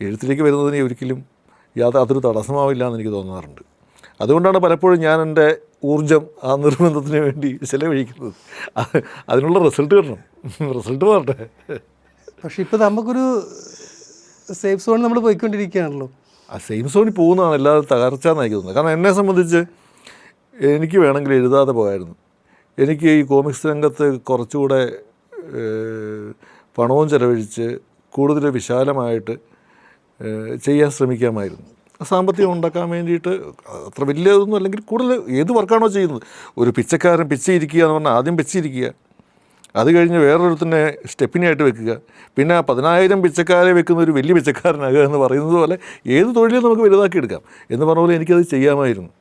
എഴുത്തിലേക്ക് വരുന്നതിന് ഒരിക്കലും അതൊരു തടസ്സമാവില്ല എന്ന് എനിക്ക് തോന്നാറുണ്ട്. അതുകൊണ്ടാണ് പലപ്പോഴും ഞാൻ എൻ്റെ ഊർജം ആ നിർബന്ധത്തിന് വേണ്ടി ചെലവഴിക്കുന്നത്. അതിനുള്ള റിസൾട്ട് കിട്ടണം, റിസൾട്ട് വരട്ടെ. പക്ഷെ ഇപ്പോൾ നമുക്കൊരു സേഫ് സോൺ നമ്മൾ പോയിക്കൊണ്ടിരിക്കുകയാണല്ലോ. ആ സെയിം സോണിൽ പോകുന്നതാണ് എല്ലാവരും തകർച്ച എന്നായി തോന്നുന്നത്. കാരണം എന്നെ സംബന്ധിച്ച് എനിക്ക് വേണമെങ്കിൽ എഴുതാതെ പോകായിരുന്നു. എനിക്ക് ഈ കോമിക്സ് രംഗത്ത് കുറച്ചുകൂടെ പണവും ചെലവഴിച്ച് കൂടുതൽ വിശാലമായിട്ട് ചെയ്യാൻ ശ്രമിക്കാമായിരുന്നു. സാമ്പത്തികം ഉണ്ടാക്കാൻ വേണ്ടിയിട്ട് അത്ര വലിയതൊന്നും അല്ലെങ്കിൽ കൂടുതൽ ഏത് വർക്കാണോ ചെയ്യുന്നത്. ഒരു പിച്ചക്കാരൻ പിച്ചയിരിക്കുക എന്ന് പറഞ്ഞാൽ ആദ്യം പിച്ചയിരിക്കുക, അത് കഴിഞ്ഞ് വേറൊരുത്തന്നെ സ്റ്റെപ്പിനായിട്ട് വെക്കുക, പിന്നെ 10,000 പിച്ചക്കാരെ വെക്കുന്ന ഒരു വലിയ പിച്ചക്കാരനാകുക എന്ന് പറയുന്നത് പോലെ ഏത് തൊഴിലും നമുക്ക് വലുതാക്കി എടുക്കാം എന്ന് പറഞ്ഞ പോലെ എനിക്കത് ചെയ്യാമായിരുന്നു.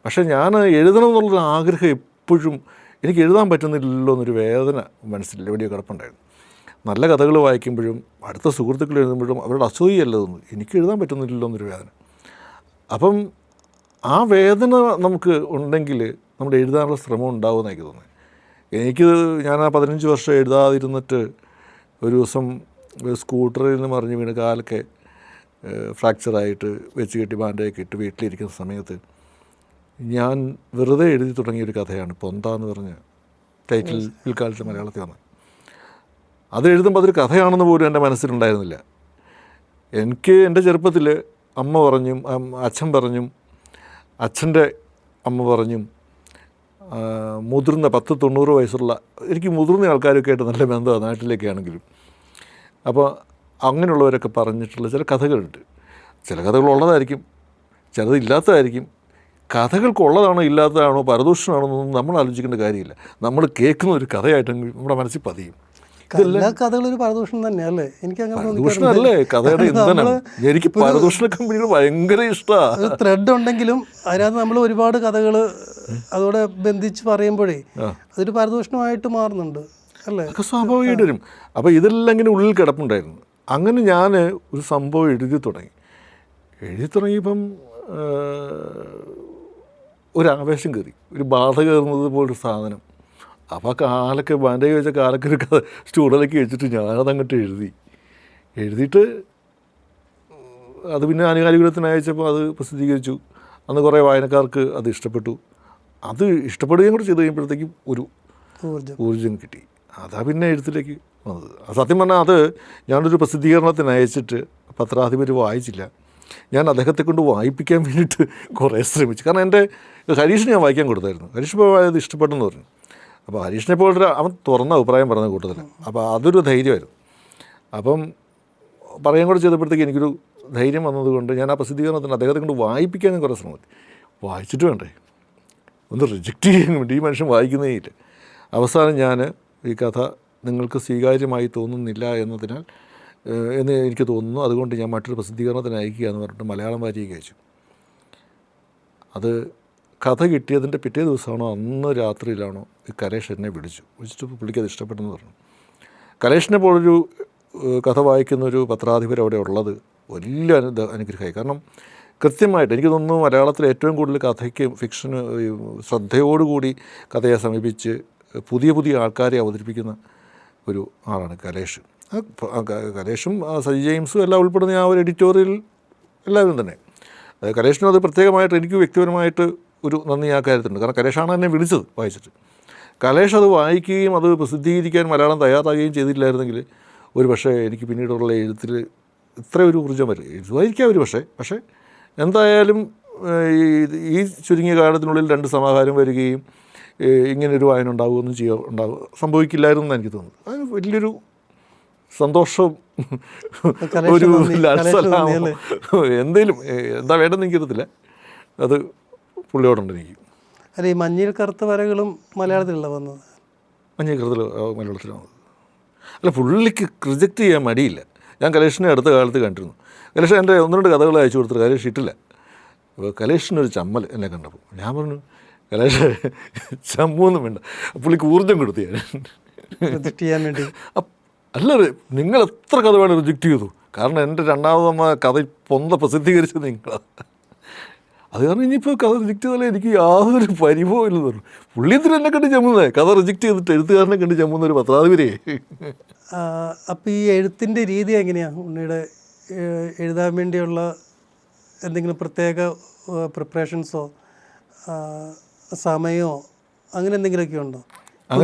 പക്ഷേ ഞാൻ എഴുതണം എന്നുള്ളൊരു ആഗ്രഹം എപ്പോഴും എനിക്ക് എഴുതാൻ പറ്റുന്നില്ലല്ലോ എന്നൊരു വേദന മനസ്സിൽ വലിയ കിടപ്പുണ്ടായിരുന്നു. നല്ല കഥകൾ വായിക്കുമ്പോഴും അടുത്ത സുഹൃത്തുക്കൾ എഴുതുമ്പോഴും അവരുടെ അസൂയല്ല തോന്നുന്നു, എനിക്ക് എഴുതാൻ പറ്റുന്നില്ലല്ലോ എന്നൊരു വേദന. അപ്പം ആ വേദന നമുക്ക് ഉണ്ടെങ്കിൽ നമ്മുടെ എഴുതാനുള്ള ശ്രമം ഉണ്ടാവുമെന്ന് എനിക്ക് തോന്നുന്നത്. ഞാൻ ആ 15 വർഷം എഴുതാതിരുന്നിട്ട് ഒരു ദിവസം സ്കൂട്ടറിൽ നിന്ന് മറിഞ്ഞ് വീണ് കാലൊക്കെ ഫ്രാക്ചറായിട്ട് വെച്ച് കെട്ടി ബാൻഡൊക്കെ ഇട്ട് വീട്ടിലിരിക്കുന്ന സമയത്ത് ഞാൻ വെറുതെ എഴുതി തുടങ്ങിയൊരു കഥയാണ് പൊന്ത എന്ന് പറഞ്ഞ ടൈറ്റിൽ പിൽക്കാലത്ത് മലയാളത്തിൽ വന്നത്. അത് എഴുതുമ്പോൾ അതൊരു കഥയാണെന്ന് പോലും എൻ്റെ മനസ്സിലുണ്ടായിരുന്നില്ല. എനിക്ക് എൻ്റെ ചെറുപ്പത്തിൽ അമ്മ പറഞ്ഞും അച്ഛൻ പറഞ്ഞും അച്ഛൻ്റെ അമ്മ പറഞ്ഞും മുതിർന്ന 10-90 വയസ്സുള്ള എനിക്ക് മുതിർന്ന ആൾക്കാരൊക്കെ ആയിട്ട് നല്ല ബന്ധമാണ് നാട്ടിലൊക്കെ ആണെങ്കിലും. അപ്പോൾ അങ്ങനെയുള്ളവരൊക്കെ പറഞ്ഞിട്ടുള്ള ചില കഥകളുണ്ട്. ചില കഥകൾ ഉള്ളതായിരിക്കും, ചിലത് ഇല്ലാത്തതായിരിക്കും. കഥകൾക്കുള്ളതാണോ ഇല്ലാത്തതാണോ പരദൂഷണമാണോ എന്നൊന്നും നമ്മൾ ആലോചിക്കേണ്ട കാര്യമില്ല. നമ്മൾ കേൾക്കുന്ന ഒരു കഥയായിട്ടെങ്കിൽ നമ്മുടെ മനസ്സിൽ പതിയും. എല്ലാ കഥകളും ഒരു പരദൂഷണം തന്നെയല്ലേ? എനിക്ക് അങ്ങനെ പരദൂഷണല്ലേ കഥയുടെ ഇന്ധനം. എനിക്ക് പരദൂഷണ കമ്പനികൾ ഭയങ്കര ഇഷ്ടമാണ്. ത്രെഡ് ഉണ്ടെങ്കിലും അതിനകത്ത് നമ്മൾ ഒരുപാട് കഥകൾ അതോടെ ബന്ധിച്ച് പറയുമ്പോഴേ അതൊരു പരദൂഷണമായിട്ട് മാറുന്നുണ്ട് അല്ലേ? അതൊക്കെ സ്വാഭാവികമായിട്ട് വരും. അപ്പോൾ ഇതെല്ലാം ഇങ്ങനെ ഉള്ളിൽ കിടപ്പുണ്ടായിരുന്നു. അങ്ങനെ ഞാൻ ഒരു സംഭവം എഴുതി തുടങ്ങിയപ്പം ഒരാവേശം കയറി, ഒരു ബാധ കയറുന്നത് പോലൊരു സാധനം. അപ്പോൾ കാലൊക്കെ ബാൻഡേജ് വെച്ച കാലൊക്കെ ഒരു സ്റ്റൂഡിലേക്ക് വെച്ചിട്ട് ഞാനതങ്ങോട്ട് എഴുതിയിട്ട് അത് പിന്നെ ആനുകാലികത്തിന് അയച്ചപ്പോൾ അത് പ്രസിദ്ധീകരിച്ചു. അന്ന് കുറേ വായനക്കാർക്ക് അത് ഇഷ്ടപ്പെട്ടു. അത് ഇഷ്ടപ്പെടുകയും കൂടെ ചെയ്ത് കഴിയുമ്പോഴത്തേക്കും ഒരു ഊർജ്ജം കിട്ടി. അതാ പിന്നെ എഴുത്തിലേക്ക് വന്നത്. സത്യം പറഞ്ഞാൽ അത് ഞാനൊരു പ്രസിദ്ധീകരണത്തിന് അയച്ചിട്ട് പത്രാധിപർ വായിച്ചില്ല. ഞാൻ അദ്ദേഹത്തെ കൊണ്ട് വായിപ്പിക്കാൻ വേണ്ടിയിട്ട് കുറേ ശ്രമിച്ചു. കാരണം എൻ്റെ ഹരീഷിനെ ഞാൻ വായിക്കാൻ കൊടുത്തായിരുന്നു. ഹരീഷ് ഇപ്പോൾ അത് ഇഷ്ടപ്പെട്ടെന്ന് പറഞ്ഞു. അപ്പോൾ ഹരീഷിനെ പോലൊരു അവൻ തുറന്ന അഭിപ്രായം പറഞ്ഞ കൂട്ടത്തിൽ. അപ്പോൾ അതൊരു ധൈര്യമായിരുന്നു. അപ്പം പറയുകയും കൂടെ ചെയ്തപ്പോഴത്തേക്ക് എനിക്കൊരു ധൈര്യം വന്നതുകൊണ്ട് ഞാൻ ആ പ്രസിദ്ധീകരണത്തിന് അദ്ദേഹത്തെ കൊണ്ട് വായിപ്പിക്കാനും കുറേ ശ്രമിച്ചു. വായിച്ചിട്ട് വേണ്ടേ, ഒന്ന് റിജക്റ്റ് ചെയ്യാൻ വേണ്ടി ഈ മനുഷ്യൻ വായിക്കുന്നേ ഇല്ല. അവസാനം ഞാൻ ഈ കഥ നിങ്ങൾക്ക് സ്വീകാര്യമായി തോന്നുന്നില്ല എന്നതിനാൽ എന്ന് എനിക്ക് തോന്നുന്നു, അതുകൊണ്ട് ഞാൻ മറ്റൊരു പ്രസിദ്ധീകരണത്തിന് അയക്കുക എന്ന് പറഞ്ഞിട്ട് മലയാളം വാരികയ്ക്ക് അയച്ചു. അത് കഥ കിട്ടിയതിൻ്റെ പിറ്റേ ദിവസമാണോ അന്ന് രാത്രിയിലാണോ ഈ കലേഷ് എന്നെ വിളിച്ചിട്ട് പുള്ളിക്ക് അത് ഇഷ്ടപ്പെട്ടെന്ന് പറഞ്ഞു. കലേഷിനെ പോലൊരു കഥ വായിക്കുന്നൊരു പത്രാധിപർ അവിടെ ഉള്ളത് വലിയ അനുഗ്രഹമായി. കാരണം കൃത്യമായിട്ട് എനിക്ക് തോന്നുന്നു മലയാളത്തിൽ ഏറ്റവും കൂടുതൽ കഥയ്ക്ക് ഫിക്ഷന് ശ്രദ്ധയോടുകൂടി കഥയെ സമീപിച്ച് പുതിയ ആൾക്കാരെ അവതരിപ്പിക്കുന്ന ഒരു ആളാണ് കലേഷ്. കലേഷും സജി ജെയിംസും എല്ലാം ഉൾപ്പെടുന്ന ആ ഒരു എഡിറ്റോറിയൽ എല്ലാവരും തന്നെ. കലേഷിനും അത് പ്രത്യേകമായിട്ട് എനിക്ക് വ്യക്തിപരമായിട്ട് ഒരു നന്ദി ആ കാര്യത്തിലുണ്ട്. കാരണം കലേഷാണ് എന്നെ വിളിച്ചത് വായിച്ചിട്ട്. കലേഷ് അത് വായിക്കുകയും അത് പ്രസിദ്ധീകരിക്കാൻ മലയാളം തയ്യാറാകുകയും ചെയ്തില്ലായിരുന്നെങ്കിൽ ഒരു പക്ഷേ എനിക്ക് പിന്നീടുള്ള എഴുത്തിൽ ഇത്ര ഒരു ഊർജ്ജം വരും. എഴുതുമായിരിക്കാം ഒരു പക്ഷേ എന്തായാലും ഈ ചുരുങ്ങിയ കാലത്തിനുള്ളിൽ 2 സമാഹാരം വരികയും ഇങ്ങനൊരു വായന സംഭവിക്കില്ലായിരുന്നു എന്ന് എനിക്ക് തോന്നുന്നു. അത് വലിയൊരു സന്തോഷവും ഒരു ലാൽസലാമോ എന്തേലും എന്താ വേണ്ടെന്ന് എനിക്കറിയത്തില്ല, അത് പുള്ളിയോടുണ്ട് എനിക്ക്. അല്ല, ഈ മഞ്ഞയിൽ കറുത്ത വരകളും മലയാളത്തിലുള്ള വന്നത്? മഞ്ഞയിൽ കറുത്ത മലയാളത്തിലാണ് വന്നത്. അല്ല, പുള്ളിക്ക് റിജക്റ്റ് ചെയ്യാൻ മടിയില്ല. ഞാൻ കലേഷിനെ അടുത്ത കാലത്ത് കണ്ടിരുന്നു. കലേഷ് എൻ്റെ 1-2 കഥകൾ അയച്ചു കൊടുത്തിട്ട് കലേഷ് ഇട്ടില്ല. അപ്പോൾ കലേഷിനൊരു ചമ്മൽ എന്നെ കണ്ടപ്പോൾ ഞാൻ പറഞ്ഞു, കലേഷ് ചമ്മൊന്നും വേണ്ട. പുള്ളിക്ക് ഊർജ്ജം കൊടുത്തു ഞാൻ റിജക്റ്റ് ചെയ്യാൻ വേണ്ടി. അല്ല, നിങ്ങൾ എത്ര കഥ വേണം റിജക്റ്റ് ചെയ്തു. കാരണം എൻ്റെ 2ാമതമ്മ കഥ പൊന്ത പ്രസിദ്ധീകരിച്ചത് നിങ്ങളാണ്. അത് കാരണം ഇനിയിപ്പോൾ കഥ റിജക്റ്റ് ചെയ്താലേ എനിക്ക് യാതൊരു പരിഭവം ഇല്ലെന്ന് പറഞ്ഞു. പുള്ളി എന്തിനും എന്നെ കണ്ട് ചമ്മുന്നത്, കഥ റിജക്റ്റ് ചെയ്തിട്ട് എഴുത്തുകാരനെ കണ്ട് ചമ്മുന്ന ഒരു പത്രാധിപരെ. അപ്പോൾ ഈ എഴുത്തിൻ്റെ രീതി എങ്ങനെയാണ് ഉണ്ണിയുടെ? എഴുതാൻ വേണ്ടിയുള്ള എന്തെങ്കിലും പ്രത്യേക പ്രിപ്പറേഷൻസോ സമയമോ അങ്ങനെ എന്തെങ്കിലുമൊക്കെ ഉണ്ടോ?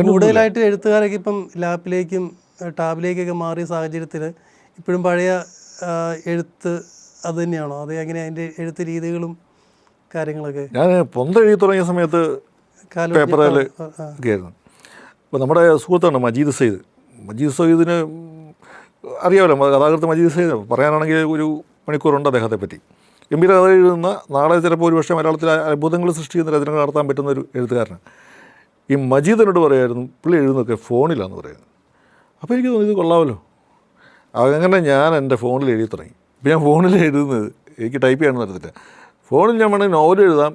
കൂടുതലായിട്ട് എഴുത്തുകാരൊക്കെ ഇപ്പം ലാപ്പിലേക്കും ടാബിലേക്കൊക്കെ മാറിയ സാഹചര്യത്തിൽ ഇപ്പോഴും പഴയ എഴുത്ത് അത് തന്നെയാണോ? അത് എങ്ങനെ അതിൻ്റെ എഴുത്ത് രീതികളും കാര്യങ്ങളൊക്കെ? ഞാൻ പൊന്ത എഴുതി തുടങ്ങിയ സമയത്ത് പേപ്പറിൽ ഒക്കെ ആയിരുന്നു. അപ്പോൾ നമ്മുടെ സുഹൃത്താണ് മജീദ് സയ്യിദ്. മജീദ് സയ്യിദിന് അറിയാമല്ലോ, കഥാകൃത്ത് മജീദ് സയ്യിദ്. പറയാനാണെങ്കിൽ ഒരു മണിക്കൂറുണ്ട് അദ്ദേഹത്തെ പറ്റി. ഗംഭീര കഥ എഴുതുന്ന, നാളെ ചിലപ്പോൾ ഒരു പക്ഷേ മലയാളത്തിൽ അത്ഭുതങ്ങൾ സൃഷ്ടിക്കുന്ന രചനകൾ നടത്താൻ പറ്റുന്ന ഒരു എഴുത്തുകാരനാണ്. ഈ മജീദിനോട് പറയുമായിരുന്നു പുള്ളി എഴുതുന്നതൊക്കെ ഫോണിലാണെന്ന് പറയുന്നത്. അപ്പോൾ എനിക്ക് തോന്നി ഇത് കൊള്ളാമല്ലോ. അങ്ങനെ ഞാൻ എൻ്റെ ഫോണിൽ എഴുതി തുടങ്ങി. ഇപ്പോൾ ഞാൻ ഫോണിൽ എഴുതുന്നത്, എനിക്ക് ടൈപ്പ് ചെയ്യാനൊന്നും അറിയത്തില്ല. ഫോണിൽ ഞാൻ വേണമെങ്കിൽ നോവൽ എഴുതാം,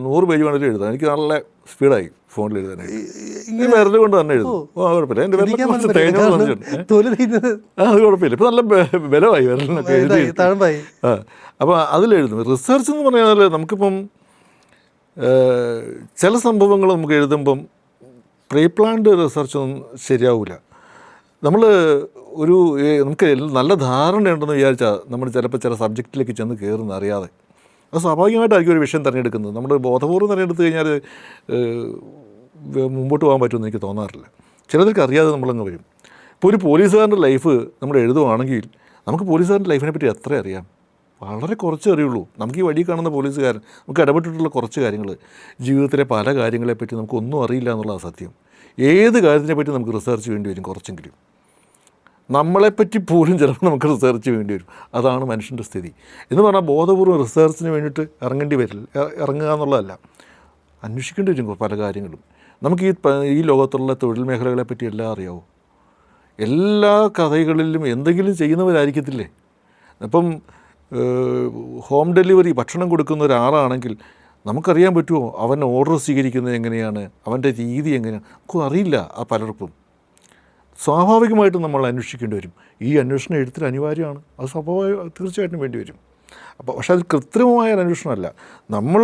100 പേജ് വേണമെങ്കിലും എഴുതാം. എനിക്ക് നല്ല സ്പീഡായി ഫോണിൽ എഴുതാനായിട്ട്. ഈ വിരൽ കൊണ്ട് തന്നെ എഴുതും. കുഴപ്പമില്ല. എൻ്റെ വിരൽ കുറച്ച് തേങ്ങ വന്നിട്ടുണ്ട്. അത് കുഴപ്പമില്ല. ഇപ്പോൾ നല്ല ബലമായി വിരലിനൊക്കെ എഴുതി. അപ്പോൾ അതിലെഴുതും. റിസർച്ച് എന്ന് പറഞ്ഞാൽ നമുക്കിപ്പം ചില സംഭവങ്ങൾ നമുക്ക് എഴുതുമ്പം പ്രീ പ്ലാൻഡ് റിസർച്ചൊന്നും ശരിയാവില്ല. നമ്മൾ നമുക്ക് നല്ല ധാരണയുണ്ടെന്ന് വിചാരിച്ചാൽ നമ്മൾ ചിലപ്പോൾ ചില സബ്ജക്റ്റിലേക്ക് ചെന്ന് കയറുന്ന അറിയാതെ. അത് സ്വാഭാവികമായിട്ടായിരിക്കും ഒരു വിഷയം തിരഞ്ഞെടുക്കുന്നത്. നമ്മൾ ബോധപൂർവ്വം തിരഞ്ഞെടുത്ത് കഴിഞ്ഞാൽ മുമ്പോട്ട് പോകാൻ പറ്റുമെന്ന് എനിക്ക് തോന്നാറില്ല. ചിലതൊക്കെ അറിയാതെ നമ്മളങ്ങ് വരും. ഇപ്പോൾ ഒരു പോലീസുകാരൻ്റെ ലൈഫ് നമ്മൾ എഴുതുവാണെങ്കിൽ നമുക്ക് പോലീസുകാരൻ്റെ ലൈഫിനെ പറ്റി എത്ര അറിയാം? വളരെ കുറച്ചേ അറിയുള്ളൂ. നമുക്ക് ഈ വഴി കാണുന്ന പോലീസുകാരൻ നമുക്ക് ഇടപെട്ടിട്ടുള്ള കുറച്ച് കാര്യങ്ങൾ, ജീവിതത്തിലെ പല കാര്യങ്ങളെപ്പറ്റി നമുക്കൊന്നും അറിയില്ല എന്നുള്ളതാണ് സത്യം. ഏത് കാര്യത്തിനെപ്പറ്റി നമുക്ക് റിസർച്ച് വേണ്ടി വരും, കുറച്ചെങ്കിലും. നമ്മളെപ്പറ്റി പോലും ചിലപ്പോൾ നമുക്ക് റിസർച്ച് വേണ്ടി വരും. അതാണ് മനുഷ്യൻ്റെ സ്ഥിതി. എന്ന് പറഞ്ഞാൽ ബോധപൂർവ്വം റിസർച്ചിന് വേണ്ടിയിട്ട് ഇറങ്ങുക എന്നുള്ളതല്ല, അന്വേഷിക്കേണ്ടി വരും പല കാര്യങ്ങളും. നമുക്ക് ഈ ലോകത്തുള്ള തൊഴിൽ മേഖലകളെ പറ്റി എല്ലാം അറിയാവോ? എല്ലാ കഥകളിലും എന്തെങ്കിലും ചെയ്യുന്നവരായിരിക്കത്തില്ലേ? അപ്പം ഹോം ഡെലിവറി ഭക്ഷണം കൊടുക്കുന്ന ഒരാളാണെങ്കിൽ നമുക്കറിയാൻ പറ്റുമോ അവൻ ഓർഡർ സ്വീകരിക്കുന്നത് എങ്ങനെയാണ്, അവൻ്റെ രീതി എങ്ങനെയാണ്? നമുക്കും അറിയില്ല. ആ പലർക്കും സ്വാഭാവികമായിട്ടും നമ്മൾ അന്വേഷിക്കേണ്ടി വരും. ഈ അന്വേഷണം എഴുത്തിൽ അനിവാര്യമാണ്. അത് തീർച്ചയായിട്ടും വേണ്ടി വരും. അപ്പോൾ പക്ഷേ അത് കൃത്രിമമായ അന്വേഷണമല്ല. നമ്മൾ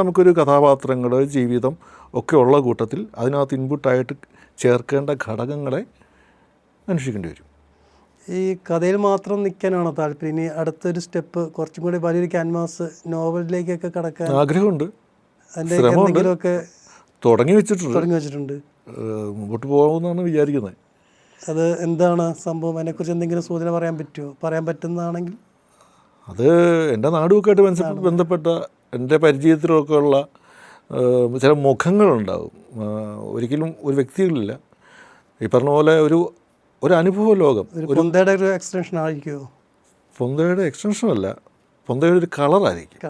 നമുക്കൊരു കഥാപാത്രങ്ങൾ, ജീവിതം ഒക്കെ ഉള്ള കൂട്ടത്തിൽ അതിനകത്ത് ഇൻപുട്ടായിട്ട് ചേർക്കേണ്ട ഘടകങ്ങളെ അന്വേഷിക്കേണ്ടി വരും. ഈ കഥയിൽ മാത്രം നിൽക്കാനാണോ താല്പര്യം? ഇനി അടുത്തൊരു സ്റ്റെപ്പ് കുറച്ചും കൂടി വലിയൊരു ക്യാൻവാസ് നോവലിലേക്കൊക്കെ കടക്കാൻ ആഗ്രഹമുണ്ട്, അതിൻ്റെ എന്തെങ്കിലുമൊക്കെ തുടങ്ങി വെച്ചിട്ടുണ്ട്. മുമ്പോട്ട് പോകുമെന്നാണ് വിചാരിക്കുന്നത്. അത് എന്താണ് സംഭവം? അതിനെക്കുറിച്ച് എന്തെങ്കിലും സൂചന പറയാൻ പറ്റുമോ? പറയാൻ പറ്റുന്നതാണെങ്കിൽ അത് എൻ്റെ നാടുമൊക്കെ ആയിട്ട് ബന്ധപ്പെട്ട എൻ്റെ പരിചയത്തിലൊക്കെ ഉള്ള ചില മുഖങ്ങളുണ്ടാകും. ഒരിക്കലും ഒരു വ്യക്തികളില്ല. ഈ പറഞ്ഞ പോലെ ഒരു അനുഭവ ലോകം. പൊന്തയുടെ ഒരു എക്സ്റ്റൻഷൻ ആയിരിക്കുമോ? പൊന്തയുടെ എക്സ്റ്റൻഷനല്ല, പൊന്തയുടെ ഒരു കളറായിരിക്കും.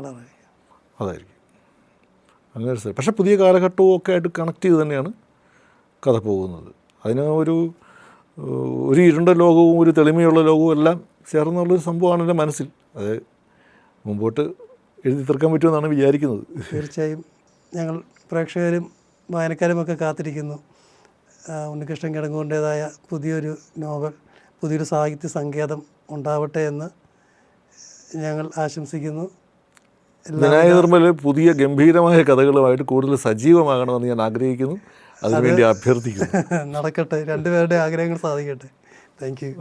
അതായിരിക്കും അങ്ങനെ. പക്ഷേ പുതിയ കാലഘട്ടവും ഒക്കെ ആയിട്ട് കണക്ട് ചെയ്ത് തന്നെയാണ് കഥ പോകുന്നത്. അതിന് ഒരു ഇരുണ്ട ലോകവും ഒരു തെളിമയുള്ള ലോകവും എല്ലാം ചേർന്നുള്ളൊരു സംഭവമാണ് എൻ്റെ മനസ്സിൽ. അത് മുമ്പോട്ട് എഴുതി തീർക്കാൻ പറ്റുമെന്നാണ് വിചാരിക്കുന്നത്. തീർച്ചയായും ഞങ്ങൾ പ്രേക്ഷകരും വായനക്കാരുമൊക്കെ കാത്തിരിക്കുന്നു. ഉണ്ണികൃഷ്ണൻ കിടങ്ങൂരിൻ്റേതായ പുതിയൊരു നോവൽ, പുതിയൊരു സാഹിത്യ സങ്കേതം ഉണ്ടാവട്ടെ എന്ന് ഞങ്ങൾ ആശംസിക്കുന്നു. വിനായക നിർമ്മൽ പുതിയ ഗംഭീരമായ കഥകളുമായിട്ട് കൂടുതൽ സജീവമാകണമെന്ന് ഞാൻ ആഗ്രഹിക്കുന്നു. അതിനുവേണ്ടി അഭ്യർത്ഥിക്കുന്നു. നടക്കട്ടെ, രണ്ടുപേരുടെ ആഗ്രഹങ്ങൾ സാധിക്കട്ടെ. Thank you.